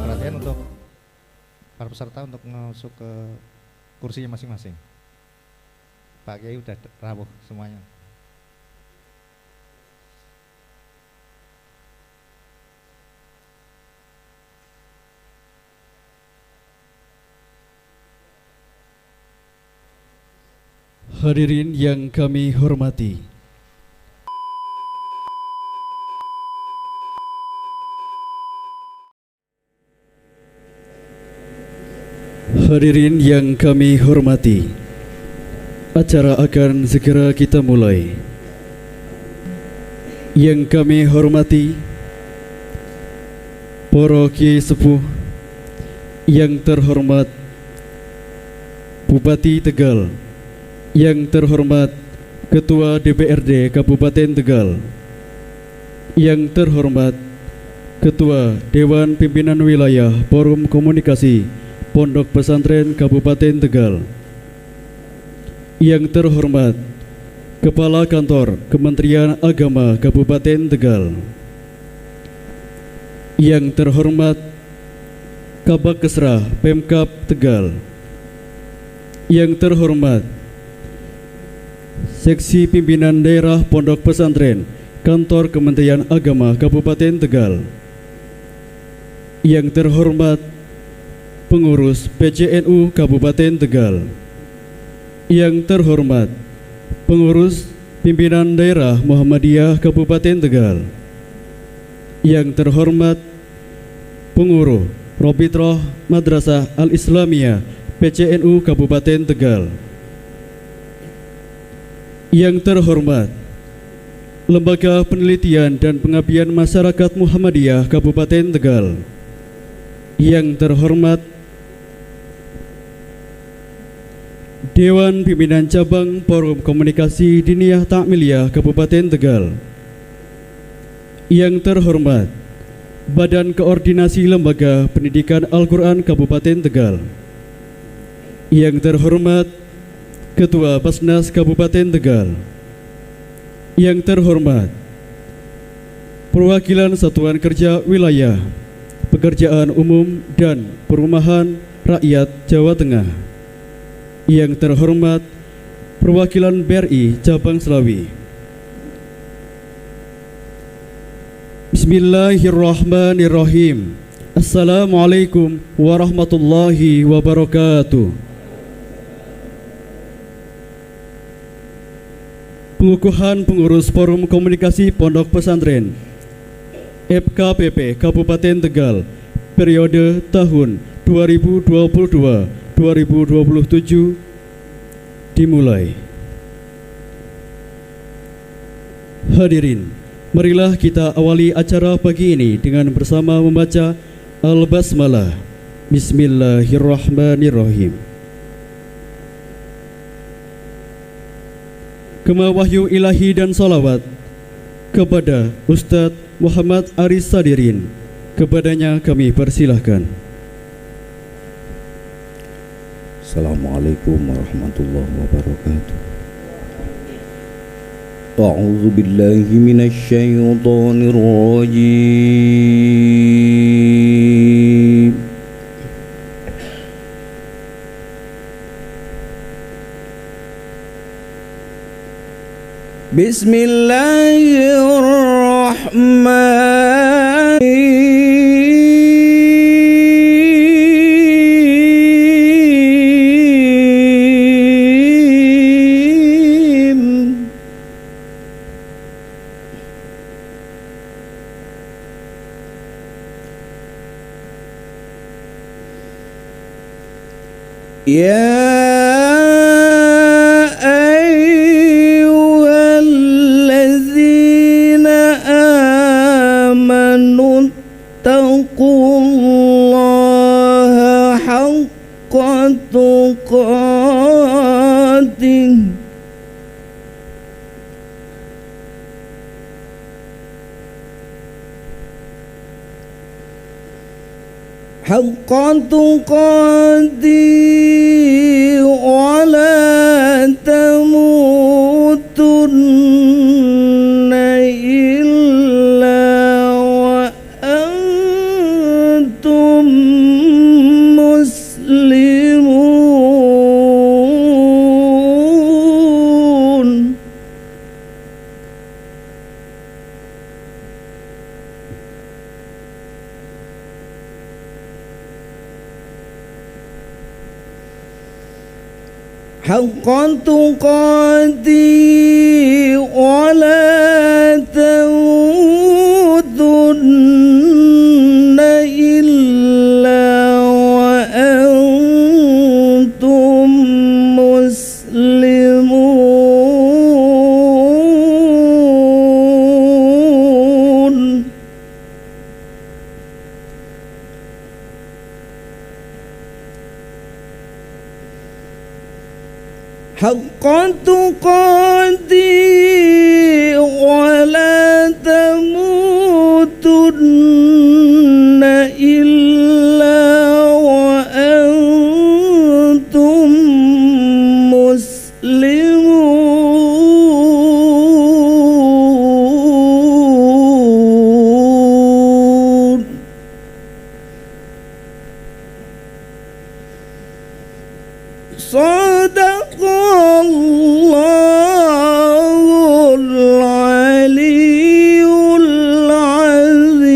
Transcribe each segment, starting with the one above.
Perhatian untuk para peserta untuk masuk ke kursinya masing-masing. Pak Kiai udah rawuh semuanya. Hadirin yang kami hormati, acara akan segera kita mulai. Yang kami hormati, para kiai sepuh, yang terhormat Bupati Tegal, yang terhormat Ketua DPRD Kabupaten Tegal, yang terhormat Ketua Dewan Pimpinan Wilayah Forum Komunikasi Pondok Pesantren Kabupaten Tegal, yang terhormat Kepala Kantor Kementerian Agama Kabupaten Tegal, yang terhormat Kabak Kesra Pemkab Tegal, yang terhormat Seksi Pimpinan Daerah Pondok Pesantren Kantor Kementerian Agama Kabupaten Tegal, yang terhormat Pengurus PCNU Kabupaten Tegal, yang terhormat Pengurus Pimpinan Daerah Muhammadiyah Kabupaten Tegal, yang terhormat Pengurus Robitroh Madrasah Al-Islamiyah PCNU Kabupaten Tegal, yang terhormat Lembaga Penelitian dan Pengabdian Masyarakat Muhammadiyah Kabupaten Tegal, yang terhormat Dewan Pimpinan Cabang Forum Komunikasi Diniyah Ta'miliyah Kabupaten Tegal, yang terhormat Badan Koordinasi Lembaga Pendidikan Al-Quran Kabupaten Tegal, yang terhormat Ketua Basnas Kabupaten Tegal, yang terhormat Perwakilan Satuan Kerja Wilayah Pekerjaan Umum dan Perumahan Rakyat Jawa Tengah, yang terhormat Perwakilan BRI Cabang Selawi. Bismillahirrahmanirrahim. Assalamualaikum warahmatullahi wabarakatuh. Pengukuhan pengurus Forum Komunikasi Pondok Pesantren FKPP Kabupaten Tegal periode tahun 2022-2027 dimulai. Hadirin, marilah kita awali acara pagi ini dengan bersama membaca Al-Basmalah. Bismillahirrahmanirrahim. Kema wahyu ilahi dan salawat kepada Ustadz Muhammad Aris Sadirin. Kepadanya kami persilahkan. Assalamualaikum warahmatullahi wabarakatuh. A'udzu billahi minasy syaithanir rajim. Bismillahirrahmanirrahim. Ya taqullaha haqqa tuqatih haqqa tuqatih wa la tamutunna illa wa حق تقاته ولا تموتن إلا وأنتم مسلمون حق تقاته ولا تموتن إلا وأنتم مسلمون صدق الله العلي العظيم.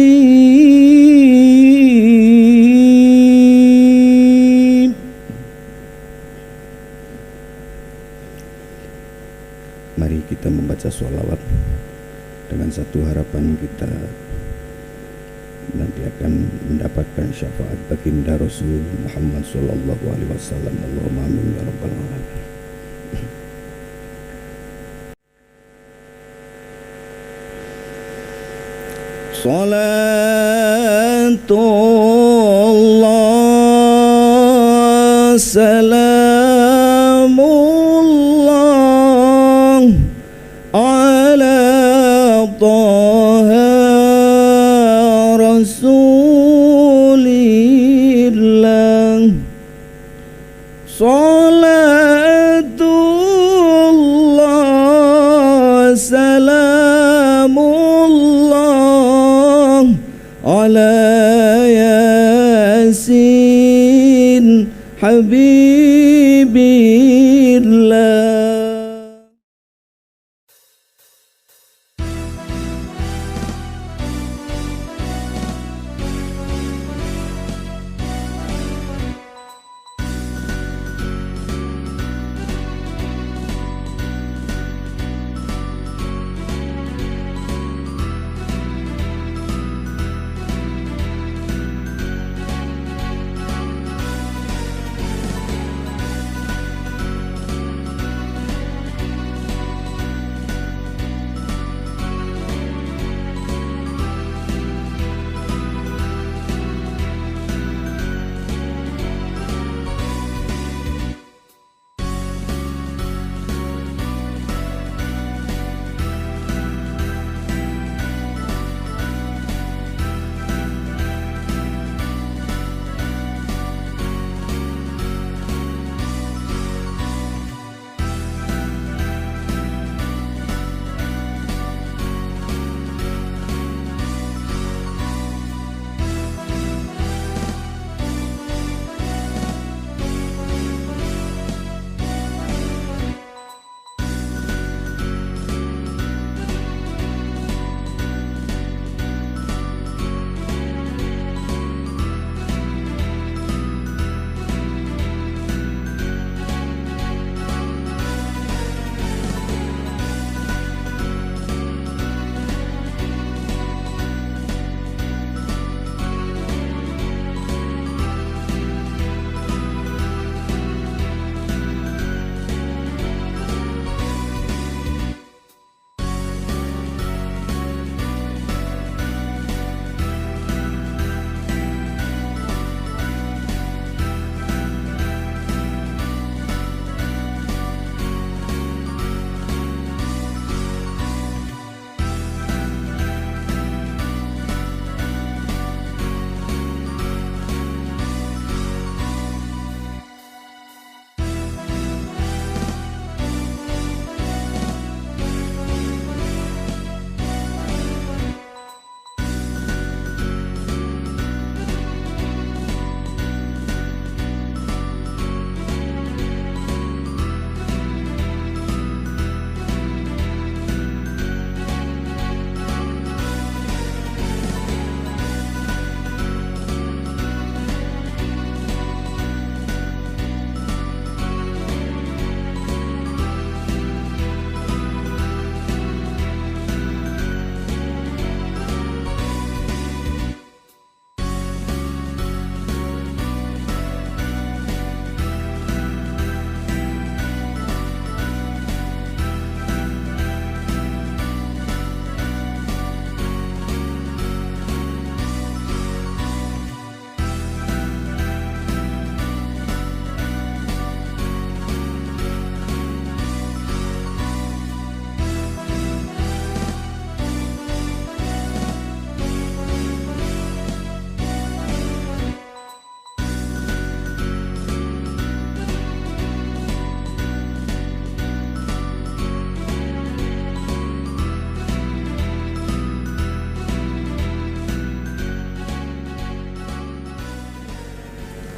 Mari kita membaca sholawat dengan satu harapan kita nanti akan mendapatkan syafaat baginda Rasul Muhammad sallallahu alaihi wasallam. Allahumma amin ya rabbal alamin. Salatullah salamullah ala Taha Rasulillah. Salatullah salamullah ala Yasin Habibillah.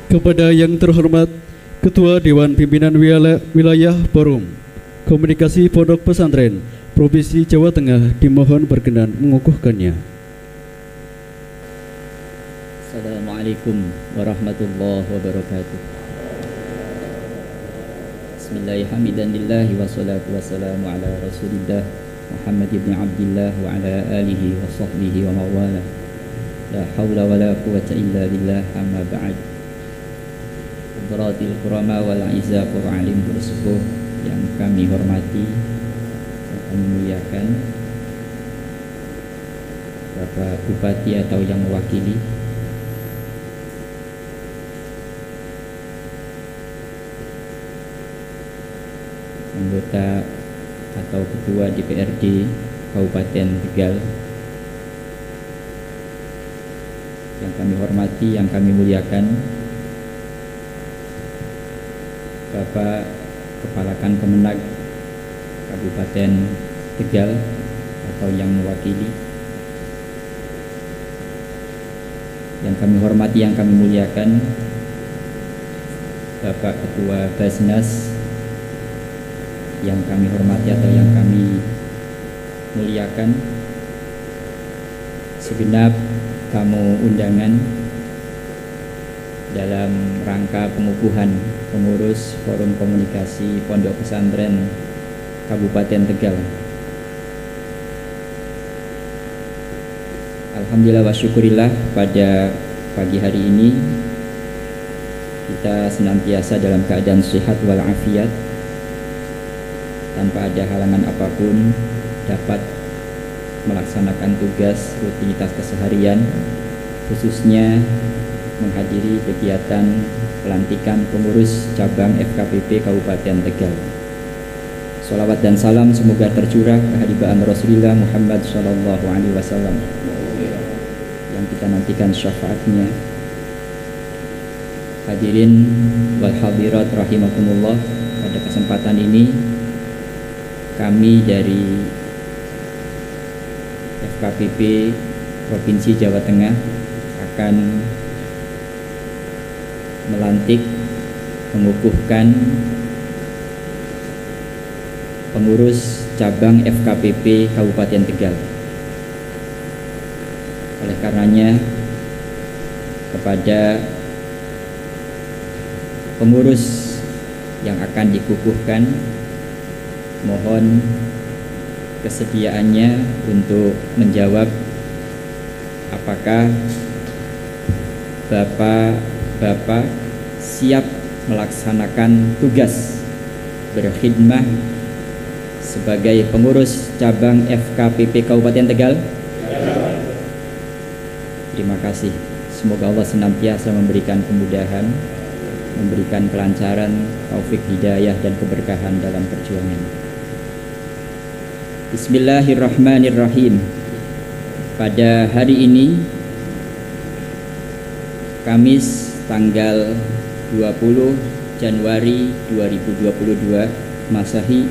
Kepada yang terhormat Ketua Dewan Pimpinan Wilayah Forum Komunikasi Pondok Pesantren Provinsi Jawa Tengah dimohon berkenan mengukuhkannya. Assalamualaikum warahmatullahi wabarakatuh. Bismillahirrahmanirrahim. Wassalatu wassalamu ala Rasulillah Muhammad ibn Abdillah wa ala alihi wa sahbihi wa mawala. La hawla wa la quwwata illa billah, amma ba'd. Hadratil kurama wal aizza qur'alim bersepuh yang kami hormati dan kami muliakan, Bapak Bupati atau yang mewakili, anggota atau Ketua DPRD Kabupaten Tegal yang kami hormati, yang kami muliakan, Bapak Kepala Kemenag Kabupaten Tegal atau yang mewakili, yang kami hormati, yang kami muliakan, Bapak Ketua Basnas yang kami hormati atau yang kami muliakan, segenap tamu undangan dalam rangka pengukuhan pengurus Forum Komunikasi Pondok Pesantren Kabupaten Tegal. Alhamdulillah wa syukurillah, pada pagi hari ini kita senantiasa dalam keadaan sehat walafiat, tanpa ada halangan apapun dapat melaksanakan tugas rutinitas keseharian, khususnya menghadiri kegiatan pelantikan pengurus cabang FKPP Kabupaten Tegal. Sholawat dan salam semoga tercurah kehadiran Rasulullah Muhammad SAW yang kita nantikan syafaatnya. Hadirin wal hadirat rahimakumullah, pada kesempatan ini kami dari FKPP Provinsi Jawa Tengah akan melantik, mengukuhkan pengurus cabang FKPP Kabupaten Tegal. Oleh karenanya, kepada pengurus yang akan dikukuhkan, mohon kesediaannya untuk menjawab apakah Bapak siap melaksanakan tugas berkhidmah sebagai pengurus cabang FKPP Kabupaten Tegal. Terima kasih. Semoga Allah senantiasa memberikan kemudahan, memberikan kelancaran, taufik hidayah dan keberkahan dalam perjuangan. Bismillahirrahmanirrahim. Pada hari ini, Kamis tanggal 20 Januari 2022 Masehi,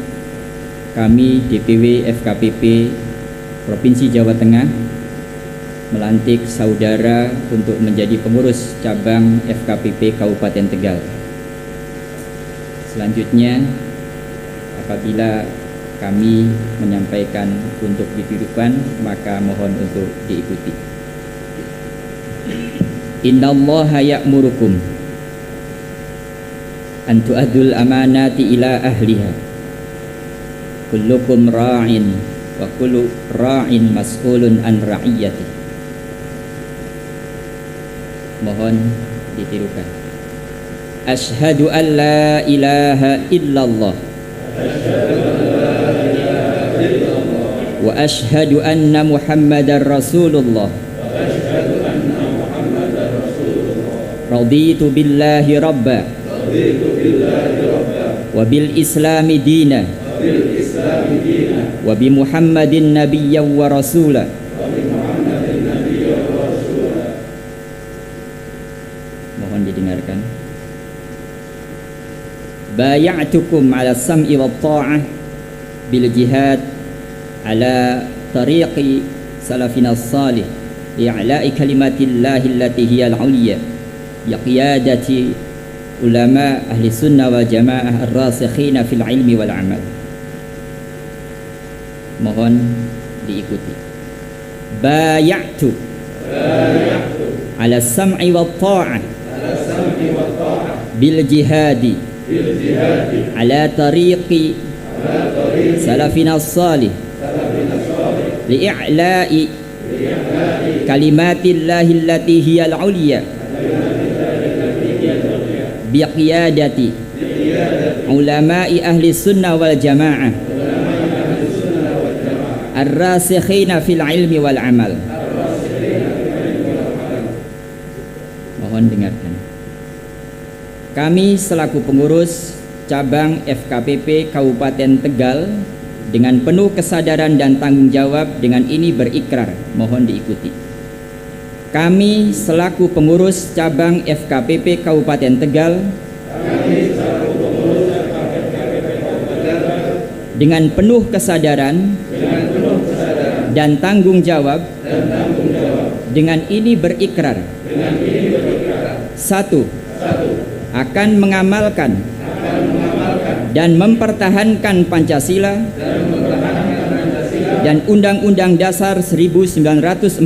kami DPW FKPP Provinsi Jawa Tengah melantik saudara untuk menjadi pengurus cabang FKPP Kabupaten Tegal. Selanjutnya, apabila kami menyampaikan untuk didudukkan, maka mohon untuk diikuti. Innallaha ya'murukum an tu'addul amanati ila ahliha. Kullukum ra'in wa kullu ra'in mas'ulun an ra'iyati. Mohon ditirukan. Asyhadu an la ilaha illallah wa asyhadu anna Muhammadar Rasulullah. Raditu billahi rabba wa bil islami dina wa bi Muhammadin nabiyyan wa rasula. Mohon didengarkan. Bay'atukum ala sam'i wa ta'ah bil jihad ala tariqi salafina salih li'ala'i kalimatillahi allati hiya al-'ulya biqiyadati ulama ahli sunnah wal jamaah ar-rasikhina fil ilmi wal amal. Mohon diikuti. Bay'tu ala sam'i wa ta'ah bil jihadi ala tariqi salafina salih li'i'la'i kalimatillahi allati hiya al-ulya biqiyadati ulama'i ahli sunnah wal jamaah ar-rasikhina fil ilmi wal amal. Mohon dengarkan. Kami selaku pengurus cabang FKPP Kabupaten Tegal dengan penuh kesadaran dan tanggung jawab dengan ini berikrar, mohon diikuti. Kami selaku pengurus cabang FKPP Kabupaten Tegal dengan penuh kesadaran dan tanggung jawab dengan ini berikrar. Satu, akan mengamalkan dan mempertahankan Pancasila dan Undang-Undang Dasar 1945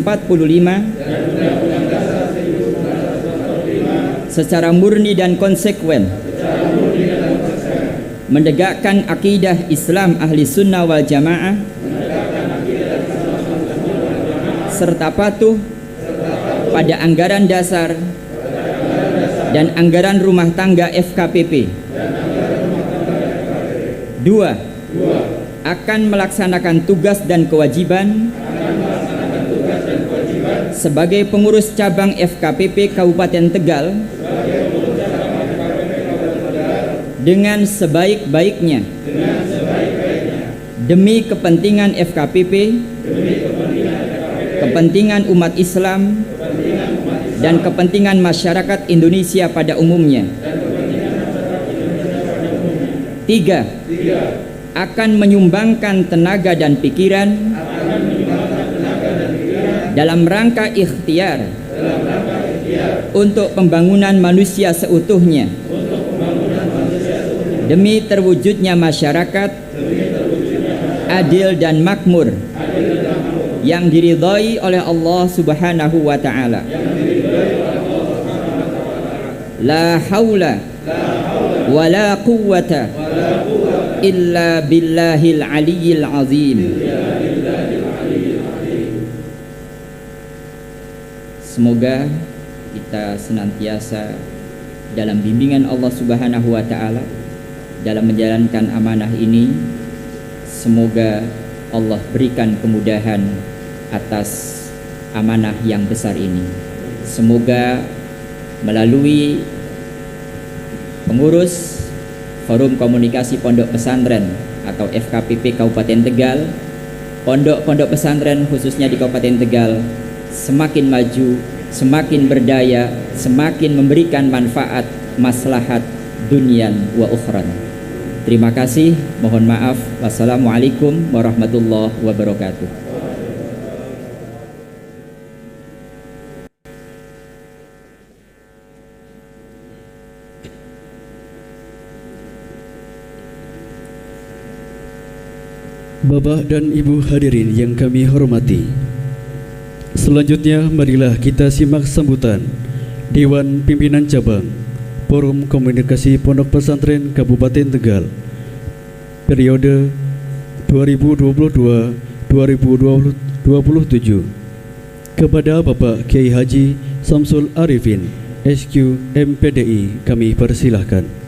secara murni dan konsekuen, menegakkan akidah Islam ahli sunnah wal jamaah serta patuh pada anggaran dasar dan anggaran rumah tangga FKPP. Dua, akan melaksanakan tugas dan kewajiban sebagai pengurus cabang FKPP Kabupaten Tegal dengan sebaik-baiknya demi kepentingan FKPP, kepentingan umat Islam dan kepentingan masyarakat Indonesia pada umumnya. Tiga, akan menyumbangkan tenaga dan pikiran dalam rangka ikhtiar untuk pembangunan manusia seutuhnya demi terwujudnya masyarakat adil dan makmur yang diridhai oleh Allah Subhanahu wa ta'ala. La haula wa la quwwata illa billahil aliyyil azim. Semoga kita senantiasa dalam bimbingan Allah Subhanahu wa ta'ala dalam menjalankan amanah ini. Semoga Allah berikan kemudahan atas amanah yang besar ini. Semoga melalui pengurus Forum Komunikasi Pondok Pesantren atau FKPP Kabupaten Tegal, pondok-pondok pesantren khususnya di Kabupaten Tegal semakin maju, semakin berdaya, semakin memberikan manfaat maslahat dunian wa ukhran. Terima kasih, mohon maaf. Wassalamualaikum warahmatullahi wabarakatuh. Bapak dan Ibu hadirin yang kami hormati, selanjutnya marilah kita simak sambutan Dewan Pimpinan Cabang Forum Komunikasi Pondok Pesantren Kabupaten Tegal periode 2022-2027 kepada Bapak Kiai Haji Samsul Arifin SQ MPDI. Kami persilahkan.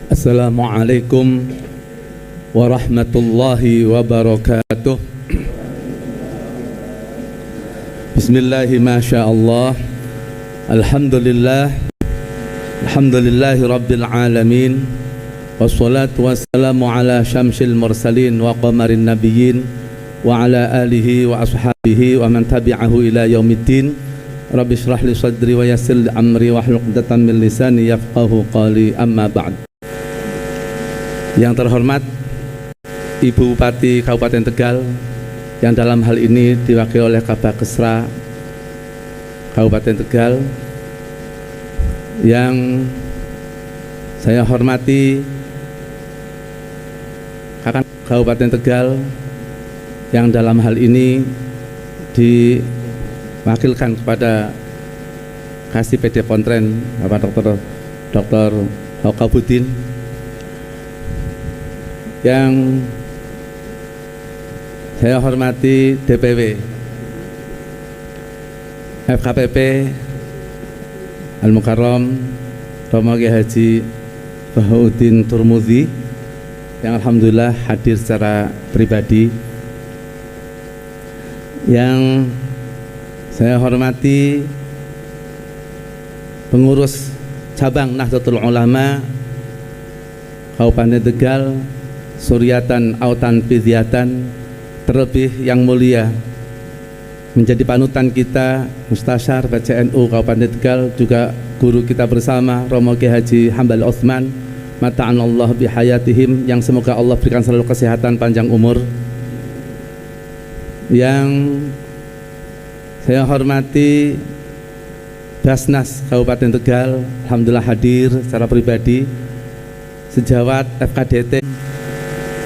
Assalamualaikum warahmatullahi wabarakatuh. Bismillahi masyaallah. Alhamdulillah. Alhamdulillahi rabbil alamin. Wassalatu wassalamu ala syamsil mursalin wa qamarin nabiyyin wa ala alihi wa ashabihi wa man tabi'ahu ila yaumiddin. Rabbi shrah li sadri wa yassir li amri wa hlul 'uqdatam min lisani yafqahu qali. Amma ba'd. Yang terhormat Ibu Bupati Kabupaten Tegal yang dalam hal ini diwakili oleh Kabak Kesra Kabupaten Tegal, yang saya hormati Kakak Kabupaten Tegal yang dalam hal ini diwakilkan kepada Kasih PD Pontren Bapak Dr. Haukabuddin, yang saya hormati DPW FKPP Al-Mukarram Romo Kiai Haji Bahauddin Turmudi, yang alhamdulillah hadir secara pribadi, yang saya hormati pengurus cabang Nahdlatul Ulama Kabupaten Tegal, Suryatan Autan Pidiatan, terlebih yang mulia menjadi panutan kita Mustasyar PCNU Kabupaten Tegal, juga guru kita bersama Romo Kiai Haji Hambal Utsman, mata'anallah bihayatihim, yang semoga Allah berikan selalu kesehatan panjang umur. Yang saya hormati Basnas Kabupaten Tegal, alhamdulillah hadir secara pribadi, sejawat FKDT,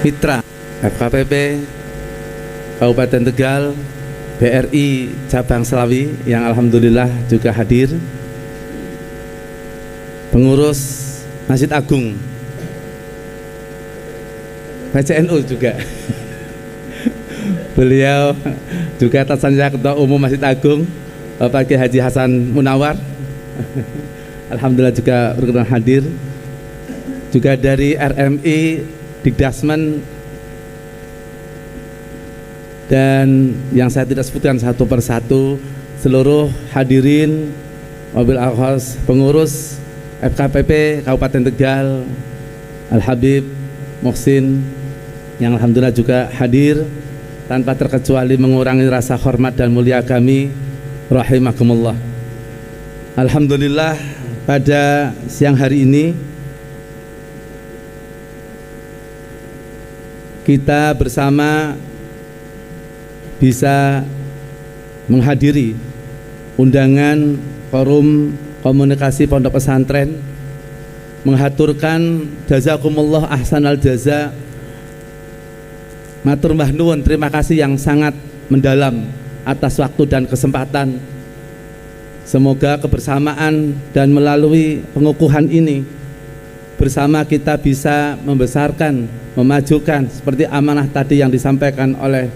Mitra FKPP Kabupaten Tegal, BRI Cabang Selawi yang alhamdulillah juga hadir, pengurus Masjid Agung PCNU juga beliau juga atasannya Ketua Umum Masjid Agung Bapak Kiai Haji Hasan Munawar alhamdulillah juga berkenan hadir, juga dari RMI Dikdasmen, dan yang saya tidak sebutkan satu persatu, seluruh hadirin mobil akhos pengurus FKPP Kabupaten Tegal, Al-Habib Muhsin, yang alhamdulillah juga hadir tanpa terkecuali mengurangi rasa hormat dan mulia kami, rahimakumullah. Alhamdulillah pada siang hari ini kita bersama bisa menghadiri undangan Forum Komunikasi Pondok Pesantren, menghaturkan jazakumullah ahsanal jaza, matur mbah nuwun, terima kasih yang sangat mendalam atas waktu dan kesempatan. Semoga kebersamaan dan melalui pengukuhan ini bersama kita bisa membesarkan, memajukan seperti amanah tadi yang disampaikan oleh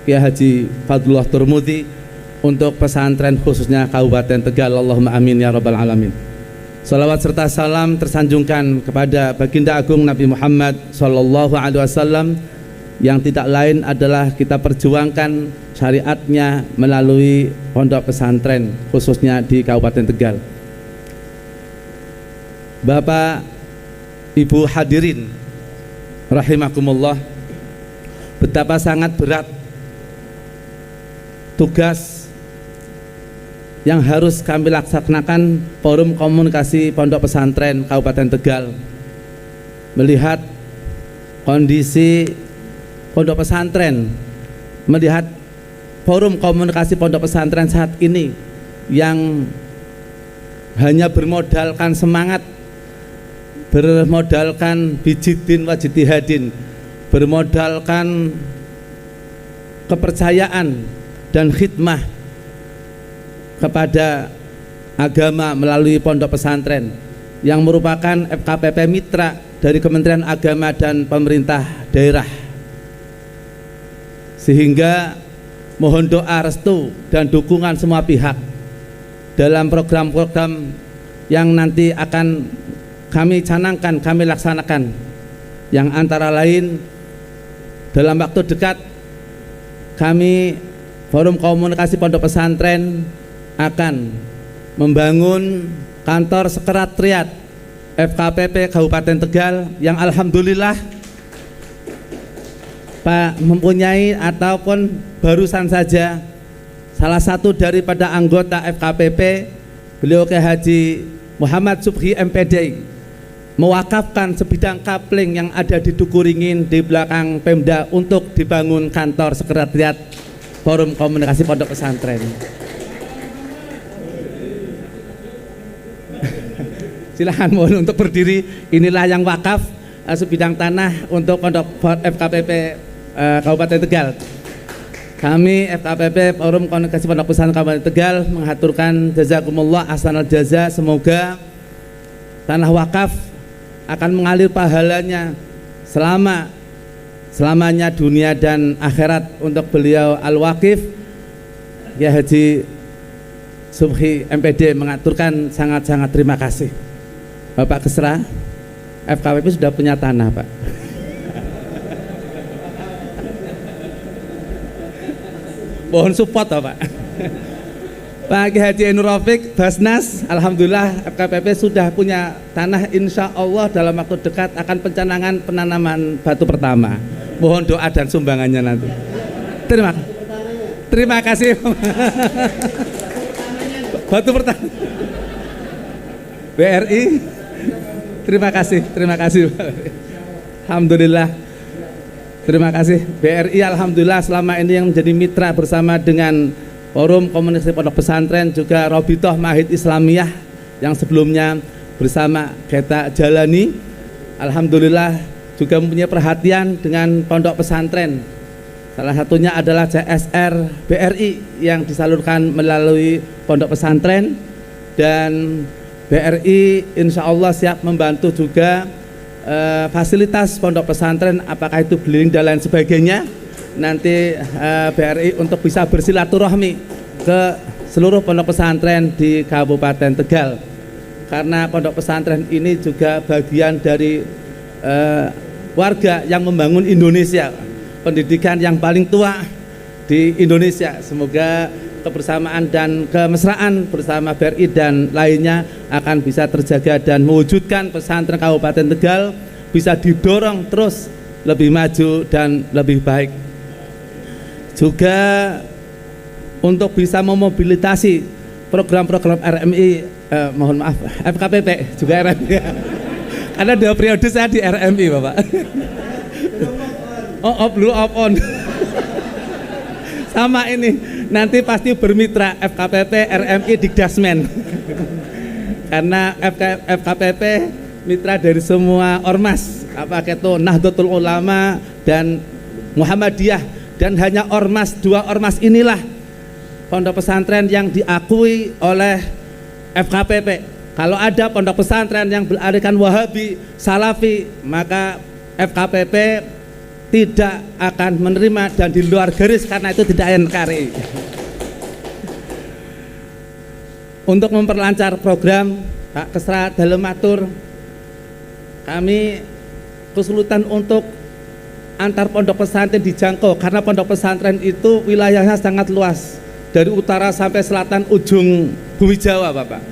Kiai Haji Fadlullah Turmudi untuk pesantren khususnya Kabupaten Tegal. Allahumma amin ya rabbal alamin. Salawat serta salam tersanjungkan kepada Baginda Agung Nabi Muhammad sallallahu alaihi wasallam, yang tidak lain adalah kita perjuangkan syariatnya melalui pondok pesantren khususnya di Kabupaten Tegal. Bapak Ibu hadirin rahimakumullah, betapa sangat berat tugas yang harus kami laksanakan Forum Komunikasi Pondok Pesantren Kabupaten Tegal, melihat kondisi pondok pesantren, melihat Forum Komunikasi Pondok Pesantren saat ini yang hanya bermodalkan semangat, bermodalkan bijidin wajitihadin, bermodalkan kepercayaan dan khidmah kepada agama melalui pondok pesantren yang merupakan FKPP mitra dari Kementerian Agama dan pemerintah daerah, sehingga mohon doa restu dan dukungan semua pihak dalam program-program yang nanti akan kami canangkan, kami laksanakan, yang antara lain dalam waktu dekat kami Forum Komunikasi Pondok Pesantren akan membangun kantor sekretariat FKPP Kabupaten Tegal yang alhamdulillah Pak mempunyai ataupun barusan saja salah satu daripada anggota FKPP, beliau Kiai Haji Muhammad Subhi MPD, mewakafkan sebidang kapling yang ada di Dukuringin di belakang Pemda untuk dibangun kantor sekretariat Forum Komunikasi Pondok Pesantren. Silahkan mohon untuk berdiri. Inilah yang wakaf sebidang tanah untuk Pondok FKPP Kabupaten Tegal. Kami FKPP Forum Komunikasi Pondok Pesantren Kabupaten Tegal menghaturkan jazakumullah ahsanal jaza. Semoga tanah wakaf akan mengalir pahalanya selamanya dunia dan akhirat untuk beliau Al-Waqif Ya Haji Subhi MPD mengaturkan sangat-sangat terima kasih. Bapak Kesra, FKPP sudah punya tanah, Pak. Mohon support, Pak. Pak Haji Ainur Rafiq, Basnas, alhamdulillah FKPP sudah punya tanah, insya Allah dalam waktu dekat akan penanaman batu pertama. Mohon doa dan sumbangannya nanti. Terima kasih. Batu pertama. BRI. Terima kasih. Alhamdulillah. Terima kasih BRI, alhamdulillah selama ini yang menjadi mitra bersama dengan Forum Komunikasi Pondok Pesantren, juga Robitoh Mahid Islamiyah yang sebelumnya bersama kita jalani. Alhamdulillah juga mempunyai perhatian dengan pondok pesantren. Salah satunya adalah CSR BRI yang disalurkan melalui pondok pesantren, dan BRI insya Allah siap membantu juga fasilitas pondok pesantren, apakah itu building dan lain sebagainya. Nanti BRI untuk bisa bersilaturahmi ke seluruh pondok pesantren di Kabupaten Tegal, karena pondok pesantren ini juga bagian dari warga yang membangun Indonesia, pendidikan yang paling tua di Indonesia. Semoga kebersamaan dan kemesraan bersama BRI dan lainnya akan bisa terjaga dan mewujudkan pesantren Kabupaten Tegal bisa didorong terus lebih maju dan lebih baik. Juga untuk bisa memobilitasi program-program RMI, mohon maaf, FKPP juga RMI. Karena 2 periode saya di RMI, Bapak. Blue up on. Sama ini, nanti pasti bermitra FKPP, RMI, Dikdasmen. Karena FKPP mitra dari semua ormas, apakah itu Nahdlatul Ulama dan Muhammadiyah, dan hanya ormas, 2 ormas inilah pondok pesantren yang diakui oleh FKPP. Kalau ada pondok pesantren yang beraliran Wahabi, Salafi, maka FKPP tidak akan menerima dan di luar garis, karena itu tidak NKRI. Untuk memperlancar program, Pak Kesra dalam matur, kami kesulitan untuk antar pondok pesantren dijangkau, karena pondok pesantren itu wilayahnya sangat luas, dari utara sampai selatan ujung bumi Jawa, Bapak,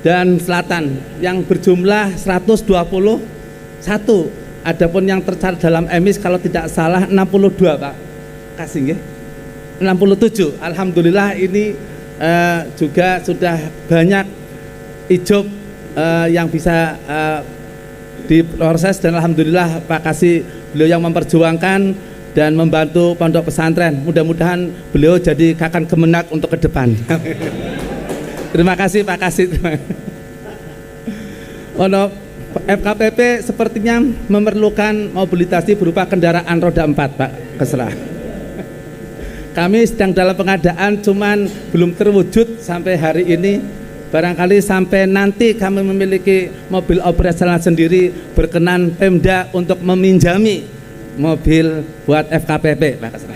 dan selatan, yang berjumlah 121. Adapun yang tercatat dalam emis kalau tidak salah 62, Pak. Kasih nggih. 67. Alhamdulillah ini juga sudah banyak ijob yang bisa diproses, dan alhamdulillah Pak Kasih beliau yang memperjuangkan dan membantu pondok pesantren. Mudah-mudahan beliau jadi kakan kemenak untuk ke depan. Terima kasih Pak Kasih. FKPP sepertinya memerlukan mobilisasi berupa kendaraan roda 4, Pak Kesra. Kami sedang dalam pengadaan, cuman belum terwujud sampai hari ini. Barangkali sampai nanti kami memiliki mobil operasional sendiri, berkenan Pemda untuk meminjami mobil buat FKPP, Pak Kesra.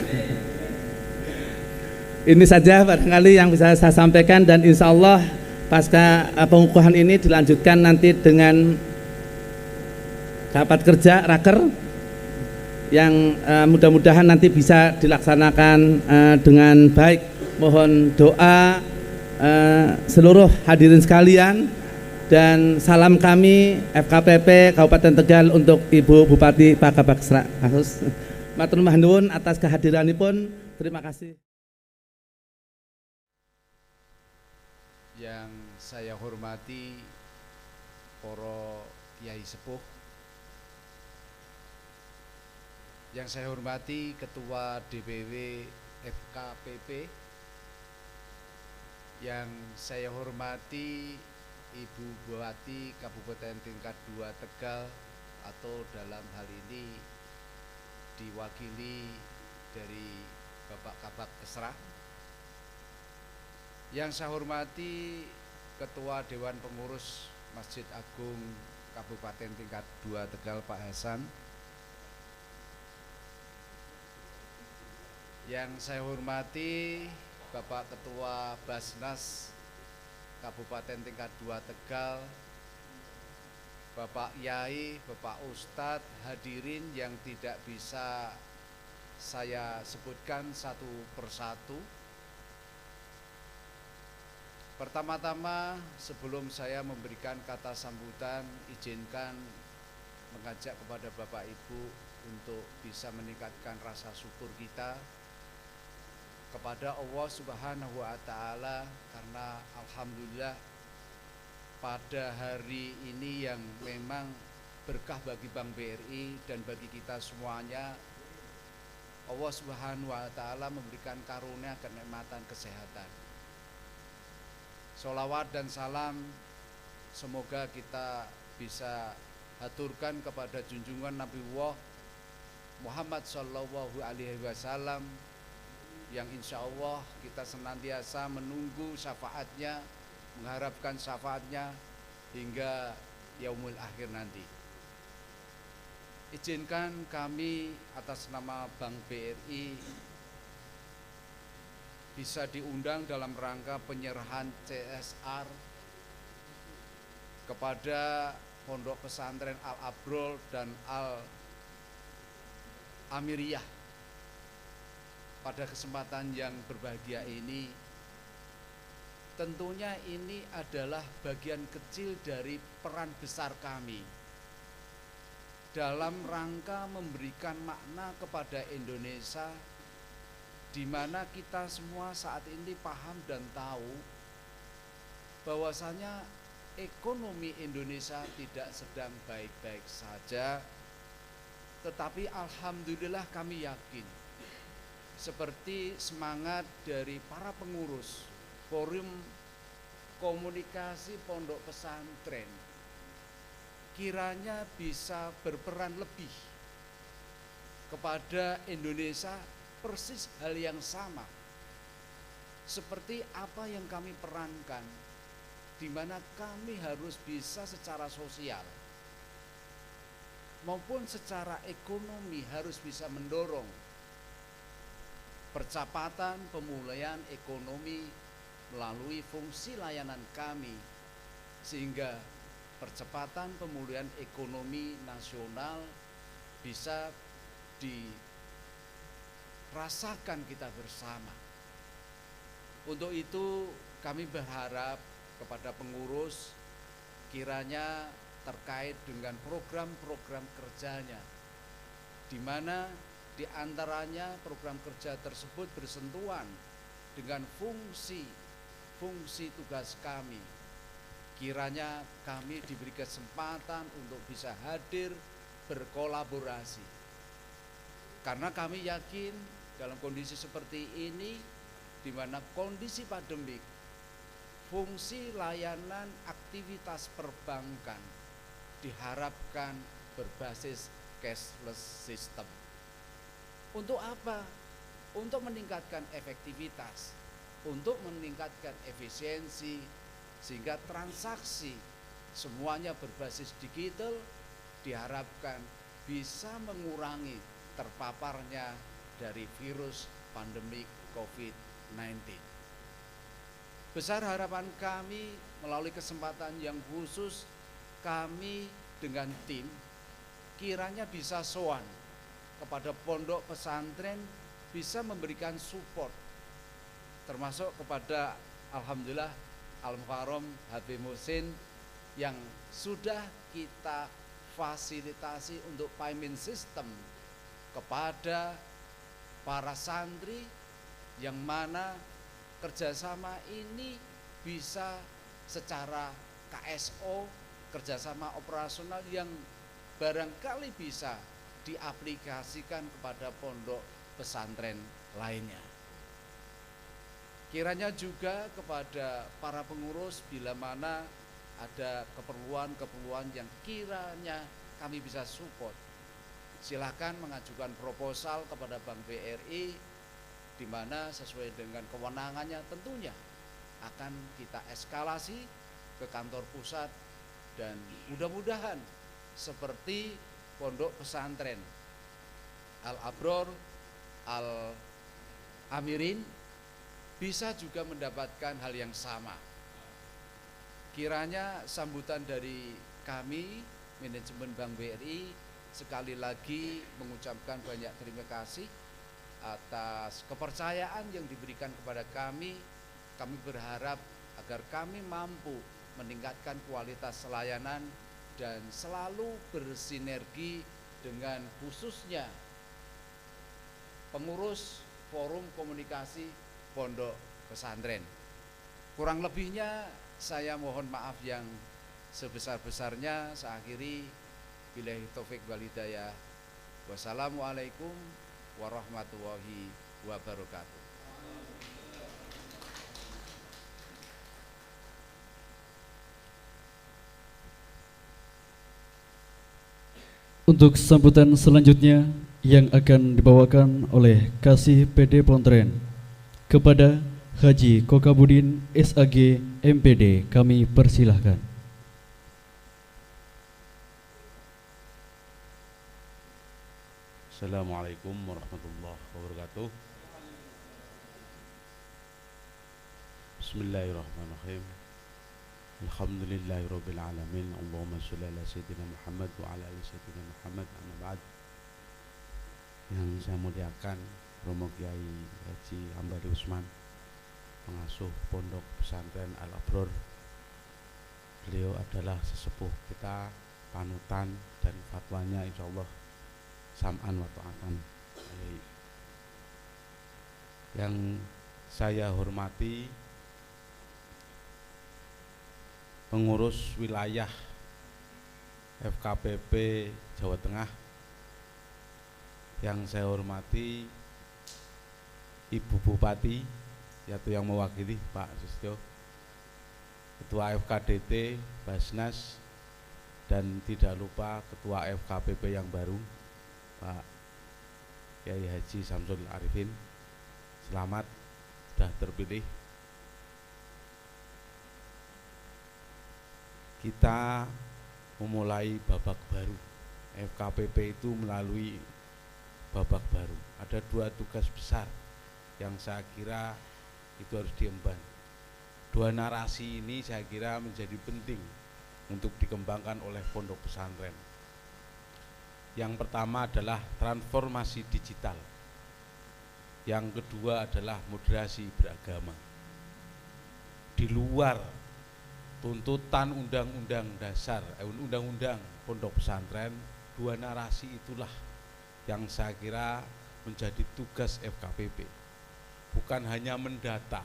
Ini saja barangkali yang bisa saya sampaikan, dan insya Allah pasca pengukuhan ini dilanjutkan nanti dengan rapat kerja raker yang mudah-mudahan nanti bisa dilaksanakan dengan baik. Mohon doa seluruh hadirin sekalian, dan salam kami FKPP Kabupaten Tegal untuk Ibu Bupati Pak Kesra. Matur nuwun atas kehadiranipun. Terima kasih. Yang saya hormati para kiai sepuh, yang saya hormati Ketua DPW FKPP, yang saya hormati Ibu Bupati Kabupaten tingkat 2 Tegal, atau dalam hal ini diwakili dari Bapak Kabak Esra. Yang saya hormati Ketua Dewan Pengurus Masjid Agung Kabupaten tingkat 2 Tegal, Pak Hasan. Yang saya hormati Bapak Ketua Basnas Kabupaten tingkat 2 Tegal, Bapak Yai, Bapak Ustadz, hadirin yang tidak bisa saya sebutkan satu persatu. Pertama-tama, sebelum saya memberikan kata sambutan, izinkan mengajak kepada Bapak Ibu untuk bisa meningkatkan rasa syukur kita kepada Allah Subhanahu wa Ta'ala, karena alhamdulillah pada hari ini yang memang berkah bagi Bank BRI dan bagi kita semuanya, Allah Subhanahu wa Ta'ala memberikan karunia kenikmatan kesehatan. Sholawat dan salam semoga kita bisa haturkan kepada junjungan Nabi Muhammad Sallallahu Alaihi Wasallam, yang insya Allah kita senantiasa menunggu syafaatnya, mengharapkan syafaatnya hingga yaumul akhir nanti. Izinkan kami atas nama Bank BRI bisa diundang dalam rangka penyerahan CSR kepada Pondok Pesantren Al-Abrol dan Al-Amiriyah. Pada kesempatan yang berbahagia ini, tentunya ini adalah bagian kecil dari peran besar kami dalam rangka memberikan makna kepada Indonesia, di mana kita semua saat ini paham dan tahu bahwasanya ekonomi Indonesia tidak sedang baik-baik saja, tetapi alhamdulillah kami yakin, seperti semangat dari para pengurus Forum Komunikasi Pondok Pesantren, kiranya bisa berperan lebih kepada Indonesia, persis hal yang sama seperti apa yang kami perankan, di mana kami harus bisa secara sosial maupun secara ekonomi harus bisa mendorong percepatan pemulihan ekonomi melalui fungsi layanan kami, sehingga percepatan pemulihan ekonomi nasional bisa dirasakan kita bersama. Untuk itu kami berharap kepada pengurus, kiranya terkait dengan program-program kerjanya, di mana di antaranya program kerja tersebut bersentuhan dengan fungsi tugas kami. Kiranya kami diberi kesempatan untuk bisa hadir berkolaborasi, karena kami yakin dalam kondisi seperti ini, di mana kondisi pandemik, fungsi layanan aktivitas perbankan diharapkan berbasis cashless system. Untuk apa? Untuk meningkatkan efektivitas, untuk meningkatkan efisiensi, sehingga transaksi semuanya berbasis digital, diharapkan bisa mengurangi terpaparnya dari virus pandemik COVID-19. Besar harapan kami melalui kesempatan yang khusus, kami dengan tim kiranya bisa sowan kepada pondok pesantren, bisa memberikan support, termasuk kepada alhamdulillah Al-Mukarram Habib Muhsin yang sudah kita fasilitasi untuk payment system kepada para santri, yang mana kerjasama ini bisa secara KSO, kerjasama operasional yang barangkali bisa diaplikasikan kepada pondok pesantren lainnya. Kiranya juga kepada para pengurus, bila mana ada keperluan-keperluan yang kiranya kami bisa support, silahkan mengajukan proposal kepada Bank BRI, di mana sesuai dengan kewenangannya tentunya akan kita eskalasi ke kantor pusat, dan mudah-mudahan seperti pondok pesantren Al-Abror, Al-Amirin bisa juga mendapatkan hal yang sama. Kiranya sambutan dari kami manajemen Bank BRI sekali lagi mengucapkan banyak terima kasih atas kepercayaan yang diberikan kepada kami. Kami berharap agar kami mampu meningkatkan kualitas layanan dan selalu bersinergi dengan khususnya pengurus forum komunikasi pondok pesantren. Kurang lebihnya saya mohon maaf yang sebesar-besarnya. Saya akhiri, billahi taufik wal hidayah. Wassalamualaikum warahmatullahi wabarakatuh. Untuk sambutan selanjutnya yang akan dibawakan oleh Kasih PD Pontren kepada Haji Kokabudin SAG MPD, kami persilahkan. Assalamualaikum warahmatullahi wabarakatuh. Bismillahirrahmanirrahim. Alhamdulillahirabbil alamin. Allahumma shalli ala sayyidina Muhammad wa ala ali sayyidina Muhammad. Amma ba'd. Yang saya muliakan Romo Kiai Haji Hambali Usman, pengasuh Pondok Pesantren Al-Abror. Beliau adalah sesepuh kita, panutan, dan fatwanya insyaallah sam'an wa ta'atan. Yang saya hormati pengurus wilayah FKPP Jawa Tengah, yang saya hormati Ibu Bupati, yaitu yang mewakili Pak Sustyo, Ketua FKDT Basnas, dan tidak lupa Ketua FKPP yang baru Pak Kiai Haji Samsul Arifin. Selamat sudah terpilih. Kita memulai babak baru. FKPP itu melalui babak baru. Ada dua tugas besar yang saya kira itu harus diemban. Dua narasi ini saya kira menjadi penting untuk dikembangkan oleh pondok pesantren. Yang pertama adalah transformasi digital. Yang kedua adalah moderasi beragama. Di luar tuntutan undang-undang dasar, undang-undang pondok pesantren, dua narasi itulah yang saya kira menjadi tugas FKPP. Bukan hanya mendata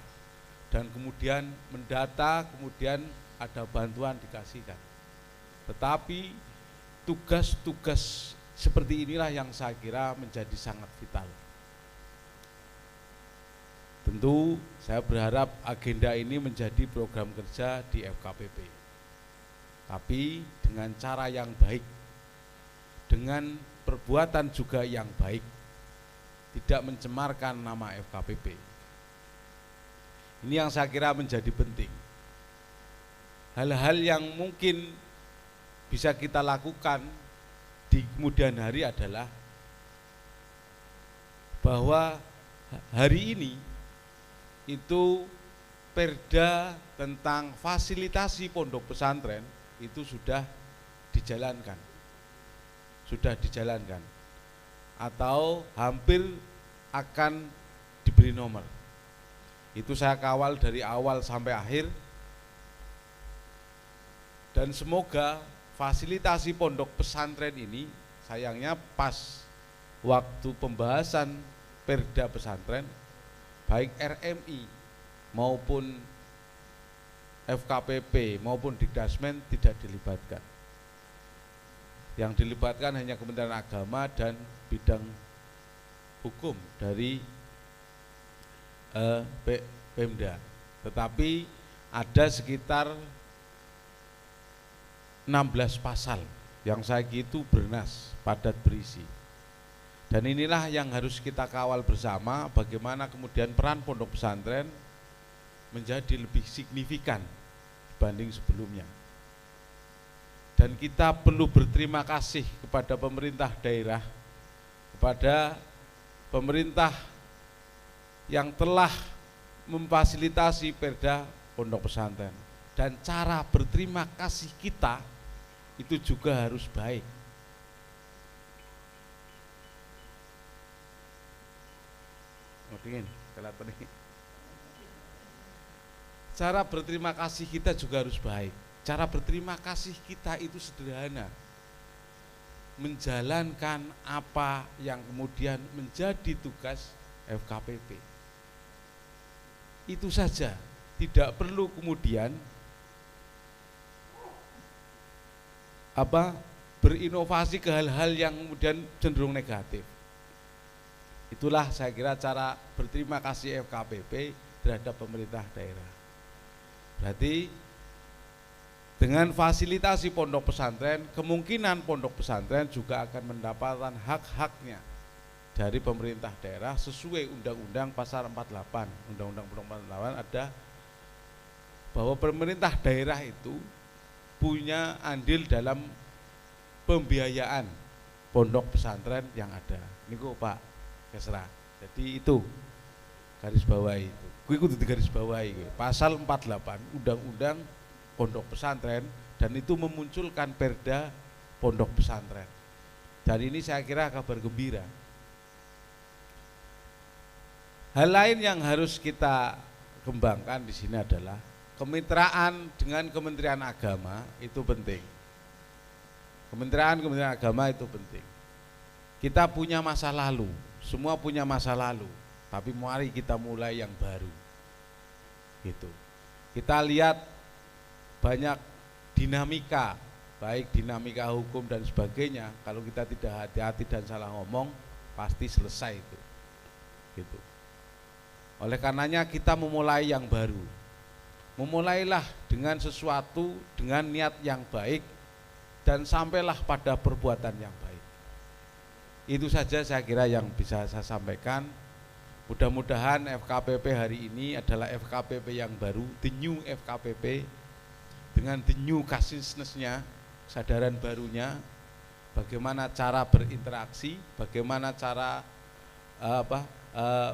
dan kemudian mendata, kemudian ada bantuan dikasihkan, tetapi tugas-tugas seperti inilah yang saya kira menjadi sangat vital. Tentu saya berharap agenda ini menjadi program kerja di FKPP, tapi dengan cara yang baik, dengan perbuatan juga yang baik, tidak mencemarkan nama FKPP. Ini yang saya kira menjadi penting. Hal-hal yang mungkin bisa kita lakukan di kemudian hari adalah bahwa hari ini itu perda tentang fasilitasi pondok pesantren itu sudah dijalankan atau hampir akan diberi nomor. Itu saya kawal dari awal sampai akhir, dan semoga fasilitasi pondok pesantren ini, sayangnya pas waktu pembahasan perda pesantren, baik RMI maupun FKPP maupun Dikdasmen tidak dilibatkan. Yang dilibatkan hanya Kementerian Agama dan bidang hukum dari Pemda. Tetapi ada sekitar 16 pasal yang saya itu bernas, padat berisi. Dan inilah yang harus kita kawal bersama, bagaimana kemudian peran pondok pesantren menjadi lebih signifikan dibanding sebelumnya. Dan kita perlu berterima kasih kepada pemerintah daerah, kepada pemerintah yang telah memfasilitasi perda pondok pesantren. Dan cara berterima kasih kita itu juga harus baik. Cara berterima kasih kita juga harus baik. Cara berterima kasih kita itu sederhana. Menjalankan apa yang kemudian menjadi tugas FKPP. Itu saja. Tidak perlu kemudian berinovasi ke hal-hal yang kemudian cenderung negatif. Itulah saya kira cara berterima kasih FKPP terhadap pemerintah daerah. Berarti dengan fasilitasi pondok pesantren, kemungkinan pondok pesantren juga akan mendapatkan hak-haknya dari pemerintah daerah sesuai Undang-Undang Pasal 48. Undang-Undang 48 ada bahwa pemerintah daerah itu punya andil dalam pembiayaan pondok pesantren yang ada. Ini kok Pak Kesra. Jadi itu garis bawahi itu. Kuwi kudu digaris bawahi. Pasal 48 Undang-Undang Pondok Pesantren, dan itu memunculkan perda pondok pesantren. Dan ini saya kira kabar gembira. Hal lain yang harus kita kembangkan di sini adalah kemitraan dengan Kementerian Agama itu penting. Kementerian Agama itu penting. Kita punya masa lalu, semua punya masa lalu, tapi mari kita mulai yang baru. Gitu. Kita lihat banyak dinamika, baik dinamika hukum dan sebagainya. Kalau kita tidak hati-hati dan salah ngomong, pasti selesai itu. Gitu. Oleh karenanya kita memulai yang baru. Memulailah dengan sesuatu dengan niat yang baik dan sampailah pada perbuatan yang baik. Itu saja saya kira yang bisa saya sampaikan. Mudah-mudahan FKPP hari ini adalah FKPP yang baru, the new FKPP, dengan the new consciousness-nya, kesadaran barunya, bagaimana cara berinteraksi, bagaimana cara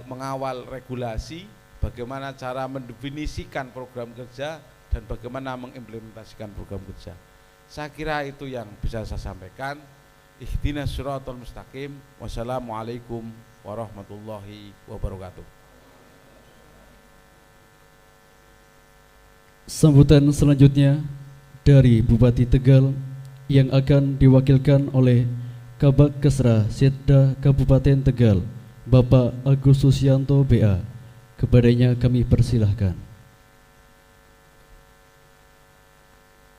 mengawal regulasi, bagaimana cara mendefinisikan program kerja, dan bagaimana mengimplementasikan program kerja. Saya kira itu yang bisa saya sampaikan. Ihdinas siratal mustaqim. Wassalamualaikum warahmatullahi wabarakatuh. Sambutan selanjutnya dari Bupati Tegal yang akan diwakilkan oleh Kabak Kesra Setda Kabupaten Tegal, Bapak Agus Susianto BA. Kepadanya kami persilahkan.